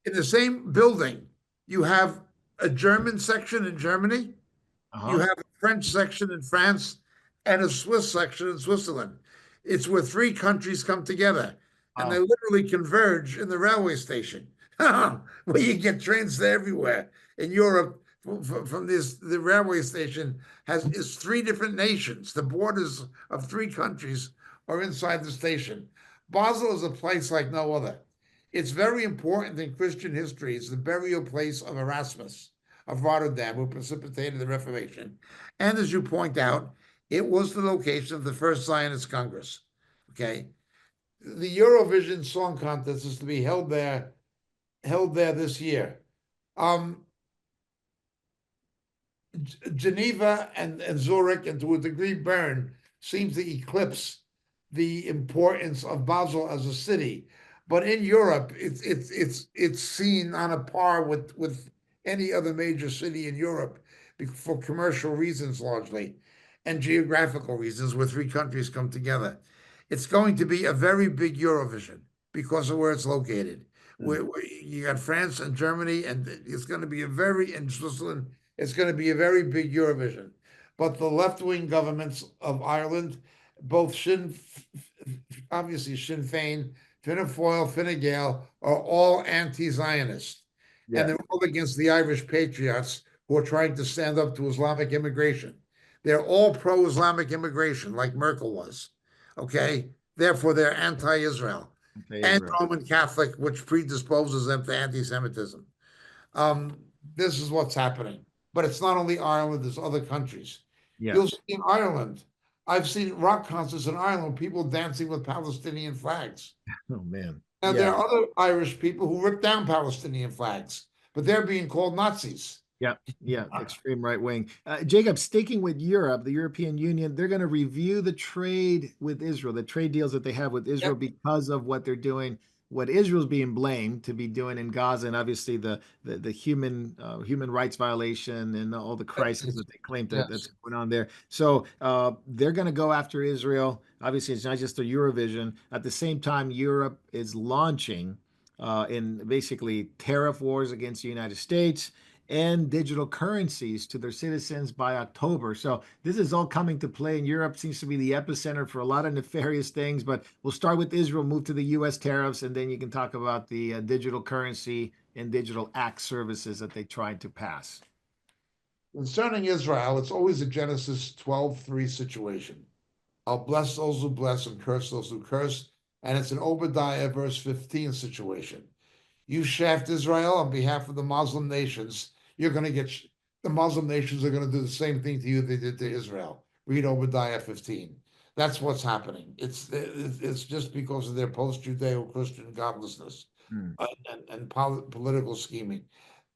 In the same building, you have a German section in Germany, you have a French section in France, and a Swiss section in Switzerland. It's where three countries come together, and they literally converge in the railway station, where you get trains to everywhere. In Europe, from the railway station is three different nations. The borders of three countries are inside the station. Basel is a place like no other. It's very important in Christian history. It's the burial place of Erasmus of Rotterdam, who precipitated the Reformation. And as you point out, it was the location of the first Zionist Congress. Okay. The Eurovision Song Contest is to be held there this year. Geneva and Zurich, and to a degree Bern, seem to eclipse the importance of Basel as a city. But in Europe, it's seen on a par with any other major city in Europe for commercial reasons largely and geographical reasons where three countries come together. It's going to be a very big Eurovision because of where it's located. Where you got France and Germany, and it's going to be in Switzerland, it's going to be a very big Eurovision. But the left-wing governments of Ireland, both obviously Sinn Féin, Fianna Fáil, Fine Gael, are all anti-Zionist. Yeah. And they're all against the Irish patriots who are trying to stand up to Islamic immigration. They're all pro-Islamic immigration, like Merkel was. Okay? Therefore, they're anti-Israel. And Roman Catholic, which predisposes them to anti-Semitism. This is what's happening. But it's not only Ireland, there's other countries. Yeah. You'll see in Ireland, I've seen rock concerts in Ireland, people dancing with Palestinian flags.
Oh, man.
Now, there are other Irish people who rip down Palestinian flags, but they're being called Nazis.
Yeah, extreme right wing. Jacob, sticking with Europe, the European Union, they're going to review the trade with Israel, the trade deals that they have with Israel because of what they're doing, what Israel's being blamed to be doing in Gaza, and obviously the human rights violation and all the crisis that they claim that's going on there. So they're going to go after Israel. Obviously, it's not just a Eurovision. At the same time, Europe is launching in basically tariff wars against the United States. and digital currencies to their citizens by October. So this is all coming to play, and Europe seems to be the epicenter for a lot of nefarious things. But we'll start with Israel, move to the U.S. tariffs, and then you can talk about the digital currency and digital act services that they tried to pass.
Concerning Israel, it's always a Genesis 12:3 situation. I'll bless those who bless and curse those who curse. And it's an Obadiah verse 15 situation. You shaft Israel on behalf of the Muslim nations, you're going to get, the Muslim nations are going to do the same thing to you they did to Israel. Read Obadiah 15. That's what's happening. It's just because of their post-Judeo-Christian godlessness and political scheming.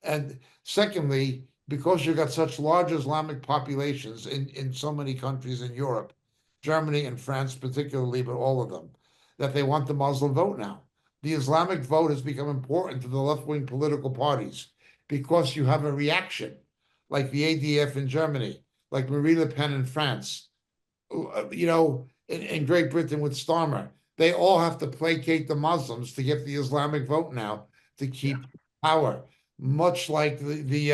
And secondly, because you've got such large Islamic populations in so many countries in Europe, Germany and France particularly, but all of them, that they want the Muslim vote now. The Islamic vote has become important to the left-wing political parties because you have a reaction, like the ADF in Germany, like Marie Le Pen in France, in Great Britain with Starmer. They all have to placate the Muslims to get the Islamic vote now to keep power. Much like they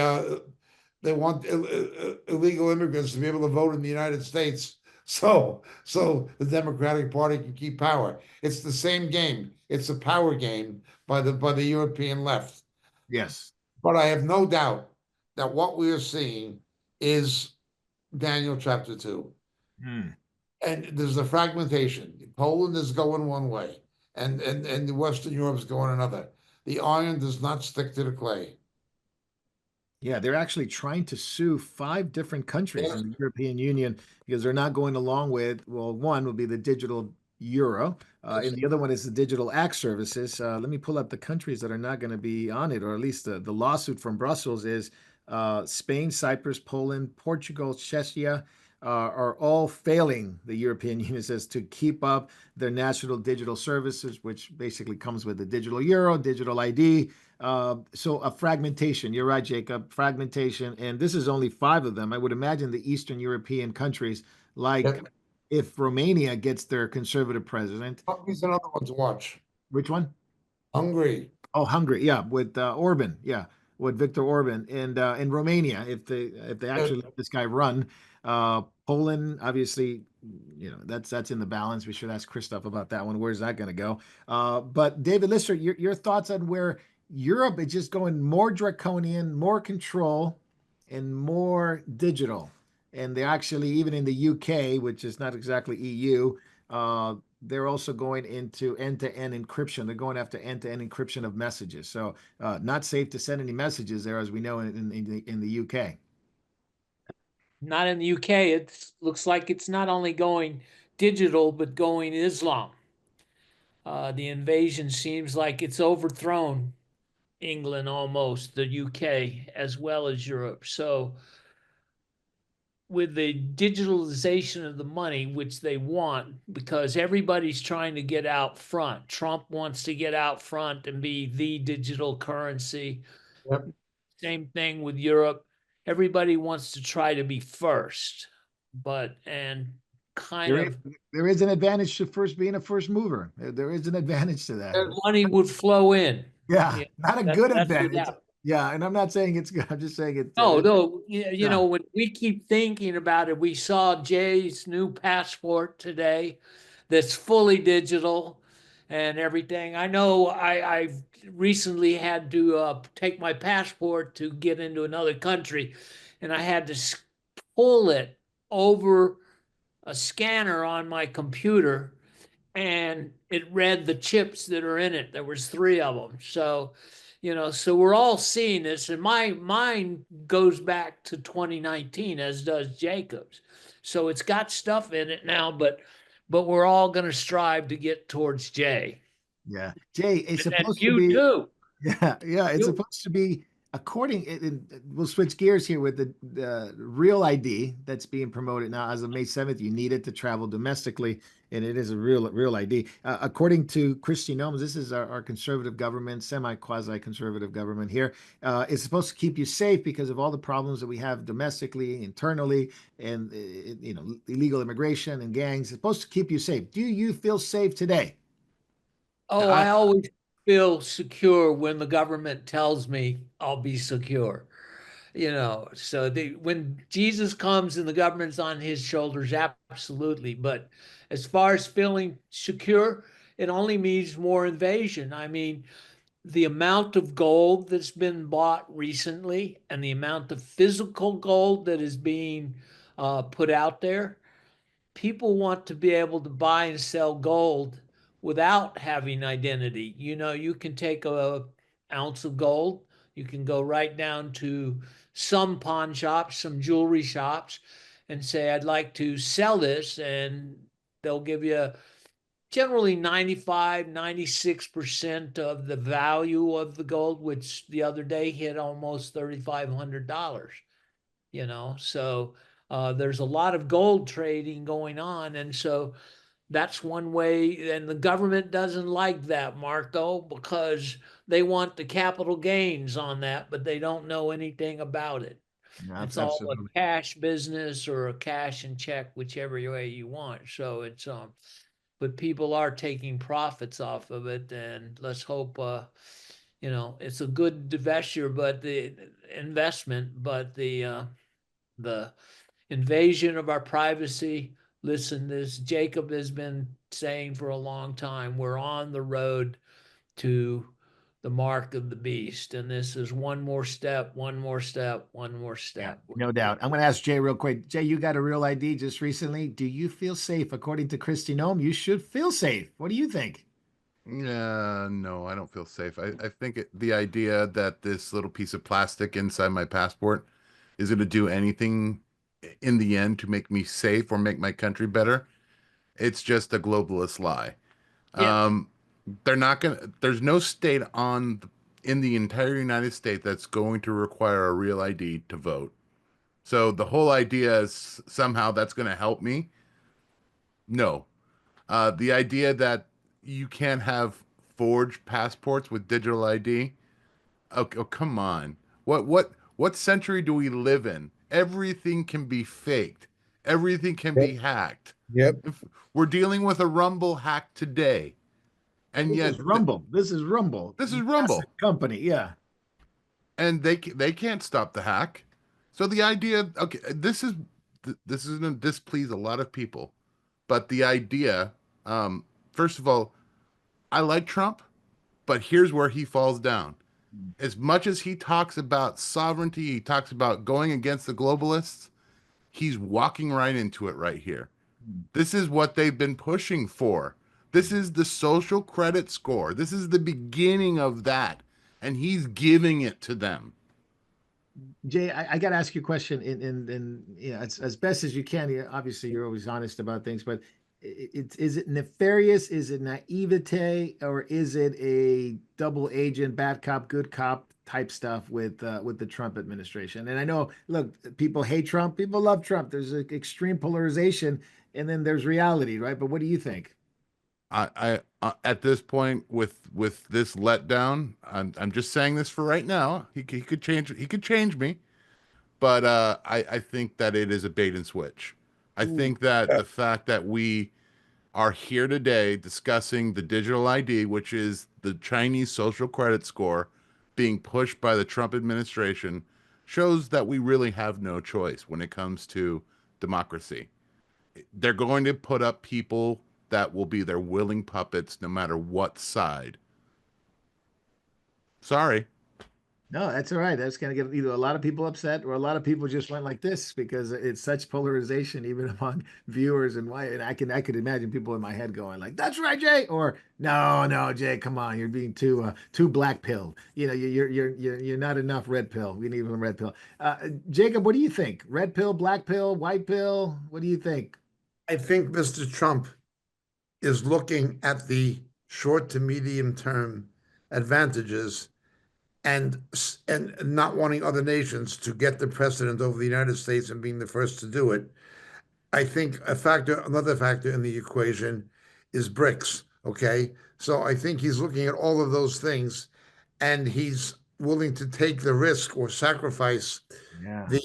want illegal immigrants to be able to vote in the United States, so the Democratic Party can keep power. It's the same game. It's a power game by the European left.
Yes.
But I have no doubt that what we are seeing is Daniel chapter 2. And there's a fragmentation. Poland is going one way, and the Western Europe is going another. The iron does not stick to the clay.
Yeah, they're actually trying to sue 5 different countries in the European Union because they're not going along with, well, one would be the digital euro, and the other one is the digital act services. Let me pull up the countries that are not going to be on it, or at least the lawsuit from Brussels is Spain, Cyprus, Poland, Portugal, Czechia, are all failing, the European Union says, to keep up their national digital services, which basically comes with the digital euro, digital ID. So a fragmentation. You're right, Jacob. Fragmentation, and this is only 5 of them. I would imagine the Eastern European countries, like if Romania gets their conservative president.
Here's another one to watch.
Which one?
Hungary.
Oh, Hungary. Yeah, with Orban. Yeah, with Viktor Orban, and in Romania, if they actually let this guy run. Poland, obviously, that's in the balance. We should ask Christoph about that one. Where's that going to go? But David Lister, your thoughts on where Europe is just going more draconian, more control, and more digital. And they actually, even in the UK, which is not exactly EU, they're also going into end-to-end encryption. They're going after end-to-end encryption of messages. So not safe to send any messages there, as we know in the UK.
Not in the UK. It looks like it's not only going digital, but going Islam. The invasion seems like it's overthrown England almost, the UK, as well as Europe. So with the digitalization of the money, which they want, because everybody's trying to get out front. Trump wants to get out front and be the digital currency.
Yep.
Same thing with Europe. Everybody wants to try to be first, and
there is an advantage to first being a first mover. There is an advantage to that.
Money would flow in.
Yeah, not a good advantage.
Without.
Yeah, and I'm not saying it's good. I'm just saying it.
No, you know, when we keep thinking about it, we saw Jay's new passport today that's fully digital and everything. I know I've recently had to take my passport to get into another country, and I had to pull it over a scanner on my computer, and it read the chips that are in it. There was 3 of them. So, so we're all seeing this, and my mind goes back to 2019, as does Jacob's. So it's got stuff in it now, but we're all going to strive to get towards Jay.
Yeah, Jay, it's supposed
to be
you
too.
Yeah, it's supposed to be we'll switch gears here with the real ID that's being promoted now. As of May 7th, you need it to travel domestically, and it is a real ID. According to Christian Gnomes, this is our conservative government, semi-quasi-conservative government here. It's supposed to keep you safe because of all the problems that we have domestically, internally, and illegal immigration and gangs. It's supposed to keep you safe. Do you feel safe today?
Oh, I always feel secure when the government tells me I'll be secure. So when Jesus comes and the government's on his shoulders, absolutely. But as far as feeling secure, it only means more invasion. I mean, the amount of gold that's been bought recently and the amount of physical gold that is being put out there, people want to be able to buy and sell gold without having identity. You can take a ounce of gold, you can go right down to some pawn shops, some jewelry shops, and say, I'd like to sell this, and they'll give you generally 95, 96% of the value of the gold, which the other day hit almost $3,500, So there's a lot of gold trading going on. And so that's one way. And the government doesn't like that, Marco, because they want the capital gains on that, but they don't know anything about it. It's all a
Absolutely.
cash business or a cash and check, whichever way you want. So but people are taking profits off of it, and let's hope it's a good divestiture, but the investment, but the invasion of our privacy. Listen, this Jacob has been saying for a long time, we're on the road to the mark of the beast, and this is one more step, one more step, one more
Yeah,
step.
no doubt. I'm going to ask Jay real quick. Jay, you got a real ID just recently. Do you feel safe? According to Christy Nome, you should feel safe. What do you think?
Yeah, no, I don't feel safe. I think the idea that this little piece of plastic inside my passport is going to do anything in the end to make me safe or make my country better, it's just a globalist lie.
Yeah.
They're not going to, there's no state in the entire United States that's going to require a real ID to vote. So the whole idea is somehow that's going to help me. No. The idea that you can't have forged passports with digital ID. Oh, come on. What century do we live in? Everything can be faked. Everything can
Yep.
be hacked.
Yep.
If we're dealing with a Rumble hack today, and
This
yet
is Rumble. This is Rumble.
this is
Massive
Rumble,
company. Yeah.
and they can't stop the hack. So the idea, okay, this is going to displease a lot of people, but the idea, first of all, I like Trump, but here's where he falls down. As much as he talks about sovereignty, he talks about going against the globalists, he's walking right into it right here. This is what they've been pushing for. This is the social credit score. This is the beginning of that. And he's giving it to them.
Jay, I got to ask you a question as best as you can. Obviously, you're always honest about things, but is it nefarious? Is it naivete, or is it a double agent, bad cop, good cop type stuff with the Trump administration? And I know, look, people hate Trump, people love Trump. There's an extreme polarization, and then there's reality, right? But what do you think?
I at this point with this letdown, I'm just saying this for right now. He could change. He could change me, but I think that it is a bait and switch. I think that the fact that we are here today discussing the digital ID, which is the Chinese social credit score being pushed by the Trump administration, shows that we really have no choice when it comes to democracy. They're going to put up people that will be their willing puppets no matter what side. Sorry.
No, that's all right. That's going to get either a lot of people upset or a lot of people just went like this because it's such polarization even among viewers and why. And I could imagine people in my head going like, "That's right, Jay," or "No, Jay, come on, you're being too black pilled. You're not enough red pill. We need one red pill." Jacob, what do you think? Red pill, black pill, white pill? What do you think?
I think Mr. Trump is looking at the short to medium term advantages and not wanting other nations to get the precedent over the United States and being the first to do it. I think another factor in the equation is BRICS. Okay. So I think he's looking at all of those things and he's willing to take the risk or sacrifice
Yeah.
the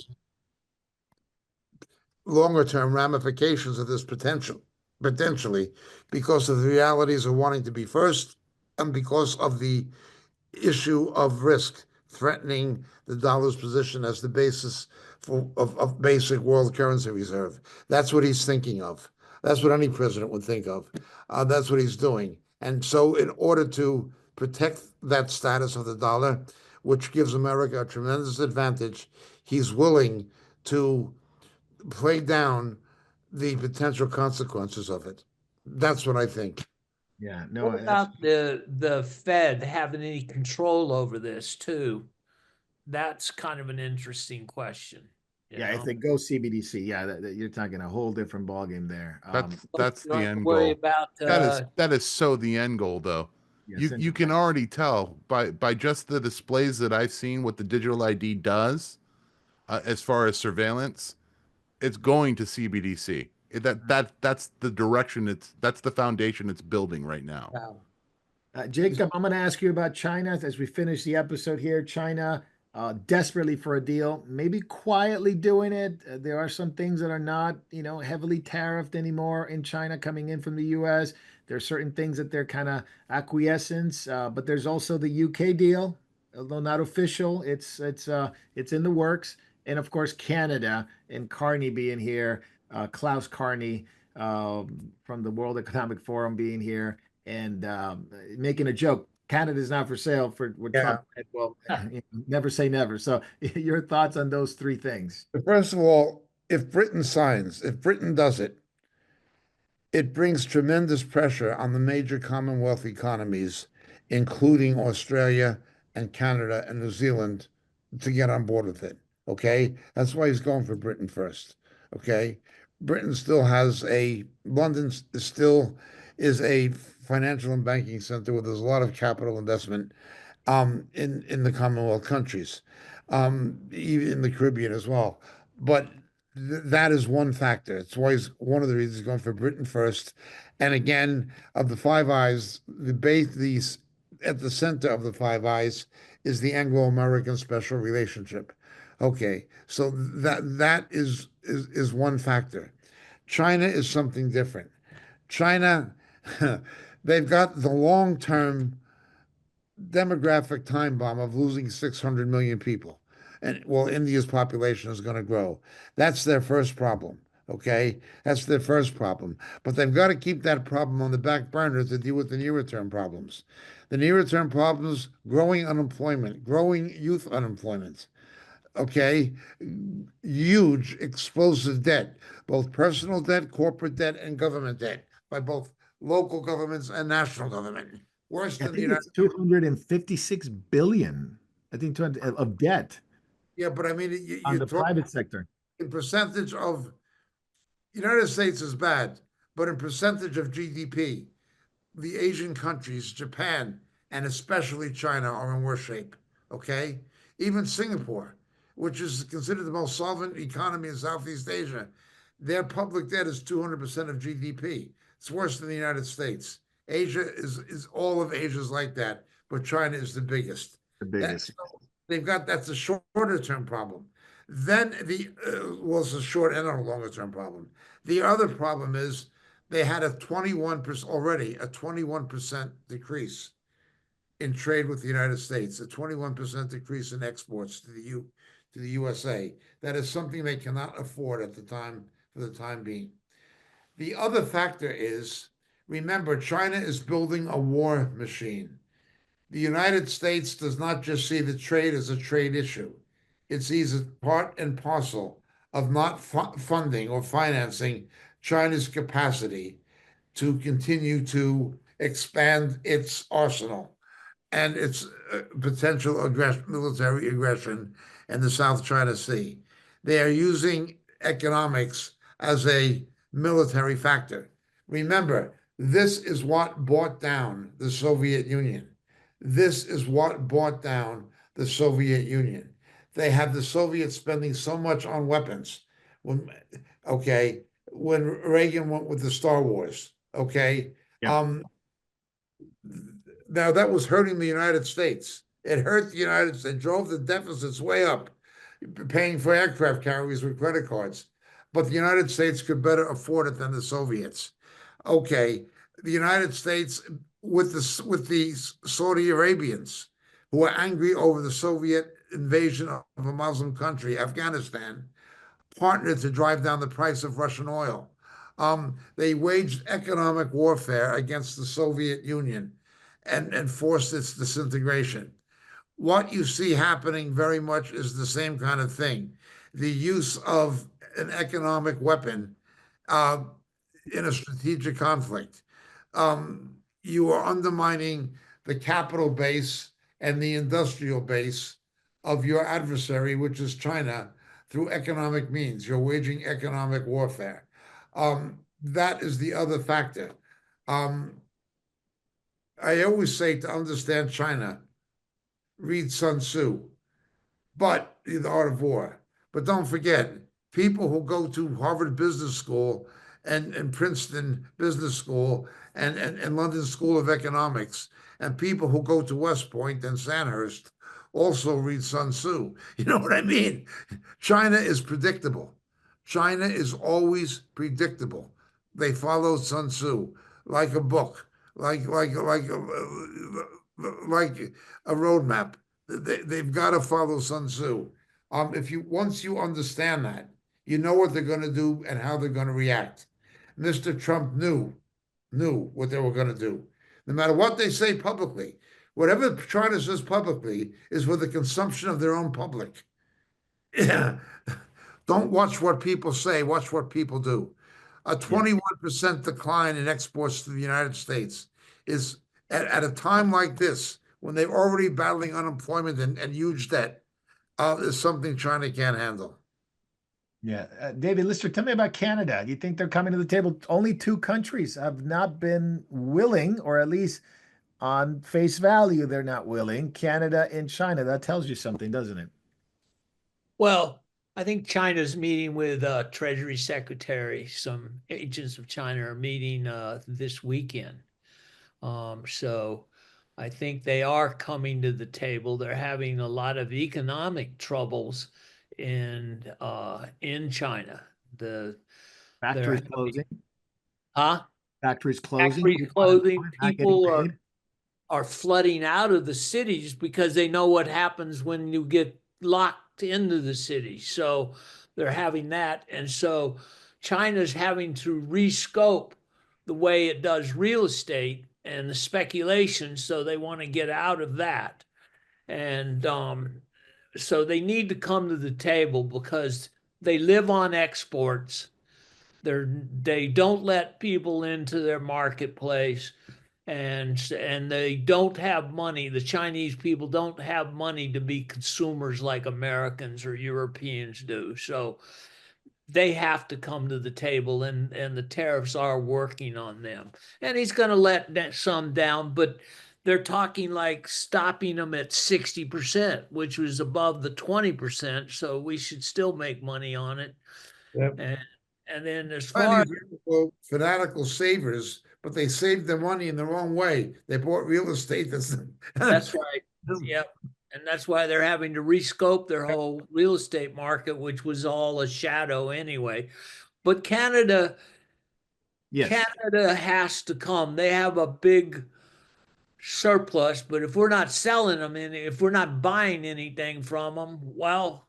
longer term ramifications of this potentially because of the realities of wanting to be first and because of the issue of risk threatening the dollar's position as the basis of basic world currency reserve. That's what he's thinking of. That's what any president would think of. That's what he's doing. And so, in order to protect that status of the dollar, which gives America a tremendous advantage, he's willing to play down the potential consequences of it. That's what I think.
Yeah, no,
What about the Fed having any control over this too? That's kind of an interesting question.
yeah, if they go CBDC, yeah, you're talking a whole different ballgame there.
That's
You
the
don't have to
end
worry
goal.
about
That is so the end goal, though.
Yeah,
You can already tell by just the displays that I've seen what the digital ID does, as far as surveillance. It's going to CBDC. That's the direction. That's the foundation it's building right now.
Jacob, I'm going to ask you about China as we finish the episode here. China, desperately for a deal, maybe quietly doing it. There are some things that are not, heavily tariffed anymore in China coming in from the U.S. There are certain things that they're kind of acquiescence, but there's also the UK deal, although not official. It's in the works, and of course Canada and Carney being here, Klaus Carney from the World Economic Forum being here and making a joke. Canada's not for sale for what Trump said. Well, never say never. So, your thoughts on those three things?
First of all, if Britain does it, it brings tremendous pressure on the major Commonwealth economies, including Australia and Canada and New Zealand, to get on board with it. Okay. That's why he's going for Britain first. Okay. Britain still has London still is a financial and banking center where there's a lot of capital investment in the Commonwealth countries, even in the Caribbean as well. But that is one factor. It's always one of the reasons he's going for Britain first. And again, of the Five Eyes, these at the center of the Five Eyes is the Anglo-American special relationship. Okay, so that is one factor. China is something different. China, they've got the long-term demographic time bomb of losing 600 million people. And well, India's population is going to grow. That's their first problem. Okay. That's their first problem. But they've got to keep that problem on the back burner to deal with the nearer term problems. The nearer term problems, growing unemployment, growing youth unemployment. Okay. Huge explosive debt, both personal debt, corporate debt, and government debt by both local governments and national government. Worse
I
than the
think
United
it's 256 billion. I think 200 of debt
Yeah, but I mean,
on
you
the
talk
private sector.
in percentage of United States is bad, but in percentage of GDP, the Asian countries, Japan, and especially China are in worse shape. Okay, even Singapore, which is considered the most solvent economy in Southeast Asia, their public debt is 200% of GDP. It's worse than the United States. Asia is all of Asia's like that, but China is the biggest.
The biggest.
That's a shorter term problem. Then it's a short and a longer term problem. The other problem is they had a 21% decrease in trade with the United States, a 21% decrease in exports to the USA. That is something they cannot afford at the time for the time being. The other factor is, remember, China is building a war machine. The United States does not just see the trade as a trade issue. It sees it part and parcel of not funding or financing China's capacity to continue to expand its arsenal and its potential military aggression in the South China Sea. They are using economics as a military factor. Remember, this is what brought down the Soviet Union. This is what brought down the Soviet Union. They had the Soviets spending so much on weapons when Reagan went with the Star Wars. Okay.
Yeah.
Now that was hurting the United States. It hurt the United States. It drove the deficits way up, paying for aircraft carriers with credit cards. But the United States could better afford it than the Soviets. Okay, the United States with the Saudi Arabians who are angry over the Soviet invasion of a Muslim country, Afghanistan, partnered to drive down the price of Russian oil. They waged economic warfare against the Soviet Union and forced its disintegration. What you see happening very much is the same kind of thing. The use of an economic weapon in a strategic conflict. You are undermining the capital base and the industrial base of your adversary, which is China, through economic means. You're waging economic warfare. That is the other factor. I always say, to understand China, read Sun Tzu, but The Art of War. But don't forget, people who go to Harvard Business School and Princeton Business School and London School of Economics, and people who go to West Point and Sandhurst also read Sun Tzu. You know what I mean? China is predictable. China is always predictable. They follow Sun Tzu like a book, like a roadmap. They've got to follow Sun Tzu. Once you understand that, you know what they're going to do and how they're going to react. Mr. Trump knew what they were going to do. No matter what they say publicly, whatever China says publicly is for the consumption of their own public. Don't watch what people say, watch what people do. A 21% decline in exports to the United States is at a time like this, when they're already battling unemployment and huge debt, is something China can't handle.
Yeah. David Lister, tell me about Canada. Do you think they're coming to the table? Only two countries have not been willing, or at least on face value, they're not willing. Canada and China. That tells you something, doesn't it?
Well, I think China's meeting with Treasury Secretary. Some agents of China are meeting this weekend. So I think they are coming to the table. They're having a lot of economic troubles in China.
Factories closing.
Huh?
Factories closing.
Factories closing.
Not getting
People
paid.
are flooding out of the cities because they know what happens when you get locked into the city. So they're having that. And so China's having to rescope the way it does real estate and the speculation. So they want to get out of that. And so they need to come to the table because they live on exports. They don't let people into their marketplace, and they don't have money. The Chinese people don't have money to be consumers like Americans or Europeans do. So they have to come to the table, and the tariffs are working on them. And he's going to let some down, but they're talking like stopping them at 60%, which was above the 20%. So we should still make money on it.
Yep.
And then as far as
fanatical savers, but they saved their money in the wrong way. They bought real estate.
That's right. Yep. And that's why they're having to rescope their whole real estate market, which was all a shadow anyway. But Canada has to come. They have a big surplus, but if we're not selling them and if we're not buying anything from them, well,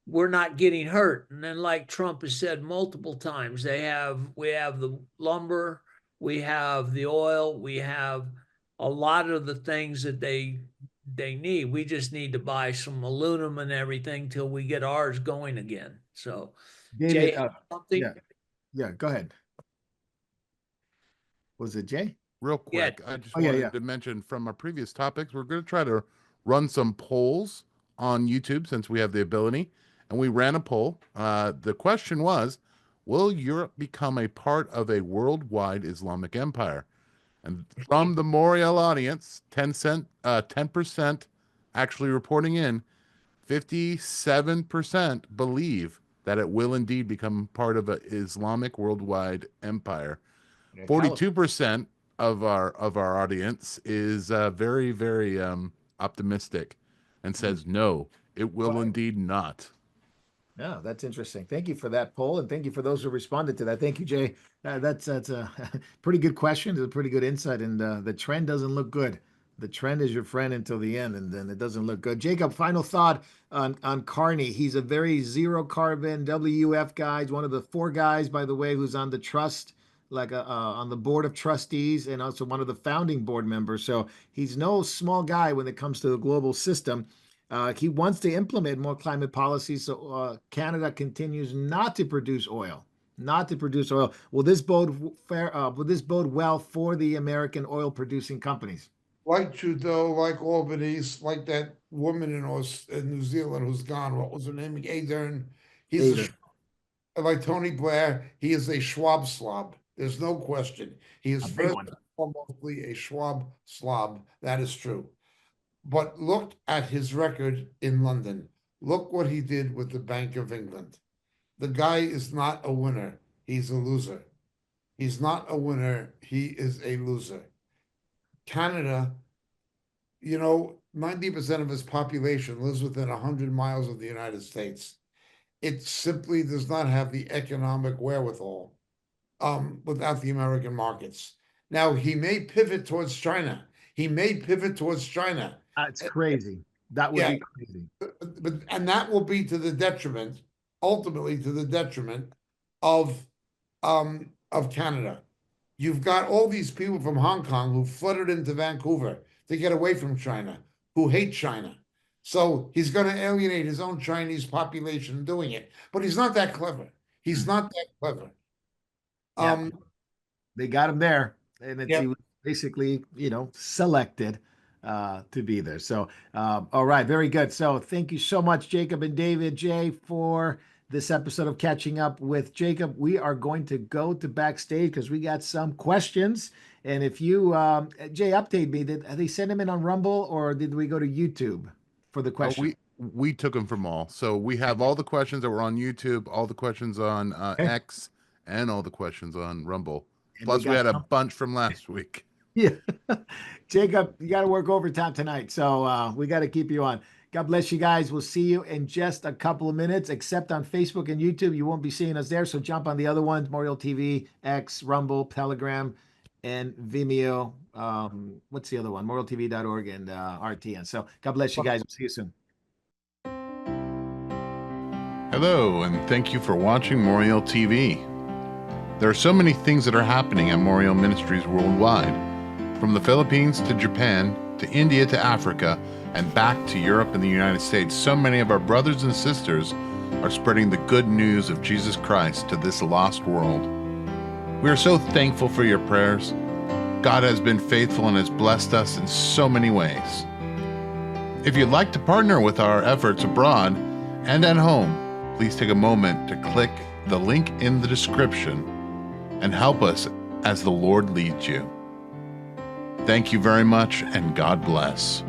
we're not getting hurt. And then, like Trump has said multiple times, we have the lumber, we have the oil, we have a lot of the things that they need. We just need to buy some aluminum and everything till we get ours going again. So,
David,
Jay, something?
Yeah, go ahead. Was it Jay?
Real quick,
Yeah.
I just wanted to mention from our previous topics, we're going to try to run some polls on YouTube since we have the ability. And we ran a poll. The question was, will Europe become a part of a worldwide Islamic empire? And from the Moriel audience, 10% actually reporting in, 57% believe that it will indeed become part of an Islamic worldwide empire. 42% of our audience is very, very optimistic and says no, it will indeed not.
No, that's interesting. Thank you for that poll, and thank you for those who responded to that. Thank you, Jay. That's a pretty good question. It's a pretty good insight, and the trend doesn't look good. The trend is your friend until the end, and then it doesn't look good. Jacob, final thought on Carney. He's a very zero carbon WF guy. He's one of the 4 guys, by the way, who's on the trust, like on the board of trustees, and also one of the founding board members. So he's no small guy when it comes to the global system. He wants to implement more climate policies, so Canada continues not to produce oil. Not to produce oil. Will this bode will this bode well for the American oil producing companies?
Like Trudeau, like Albanese, like that woman in New Zealand who's gone. What was her name? Ardern. He's like Tony Blair. He is a Schwab slob. There's no question. He is first and foremostly a Schwab slob. That is true. But look at his record in London. Look what he did with the Bank of England. The guy is not a winner. He's a loser. He's not a winner. He is a loser. Canada, 90% of its population lives within 100 miles of the United States. It simply does not have the economic wherewithal without the American markets. Now, he may pivot towards China.
It's crazy. That would be crazy.
And that will be to the detriment, ultimately to the detriment of Canada. You've got all these people from Hong Kong who flooded into Vancouver to get away from China, who hate China. So he's going to alienate his own Chinese population doing it. But he's not that clever.
They got him there, and he was basically, selected to be there. So, all right, very good. So thank you so much, Jacob and David, Jay, for this episode of Catching Up with Jacob. We are going to go to backstage because we got some questions. And if you, Jay, update me, did they send them in on Rumble or did we go to YouTube for the question?
We took them from all. So we have all the questions that were on YouTube, all the questions on X, and all the questions on Rumble.
And
Plus, we had a bunch from last week.
Yeah. Jacob, you got to work overtime tonight. So we got to keep you on. God bless you guys. We'll see you in just a couple of minutes, except on Facebook and YouTube. You won't be seeing us there. So jump on the other ones, Memorial TV, X, Rumble, Telegram, and Vimeo. What's the other one? MemorialTV.org and RTN. So God bless you guys. We'll see you soon.
Hello, and thank you for watching Memorial TV. There are so many things that are happening at Memorial Ministries worldwide, from the Philippines to Japan, to India to Africa, and back to Europe and the United States. So many of our brothers and sisters are spreading the good news of Jesus Christ to this lost world. We are so thankful for your prayers. God has been faithful and has blessed us in so many ways. If you'd like to partner with our efforts abroad and at home, please take a moment to click the link in the description and help us as the Lord leads you. Thank you very much, and God bless.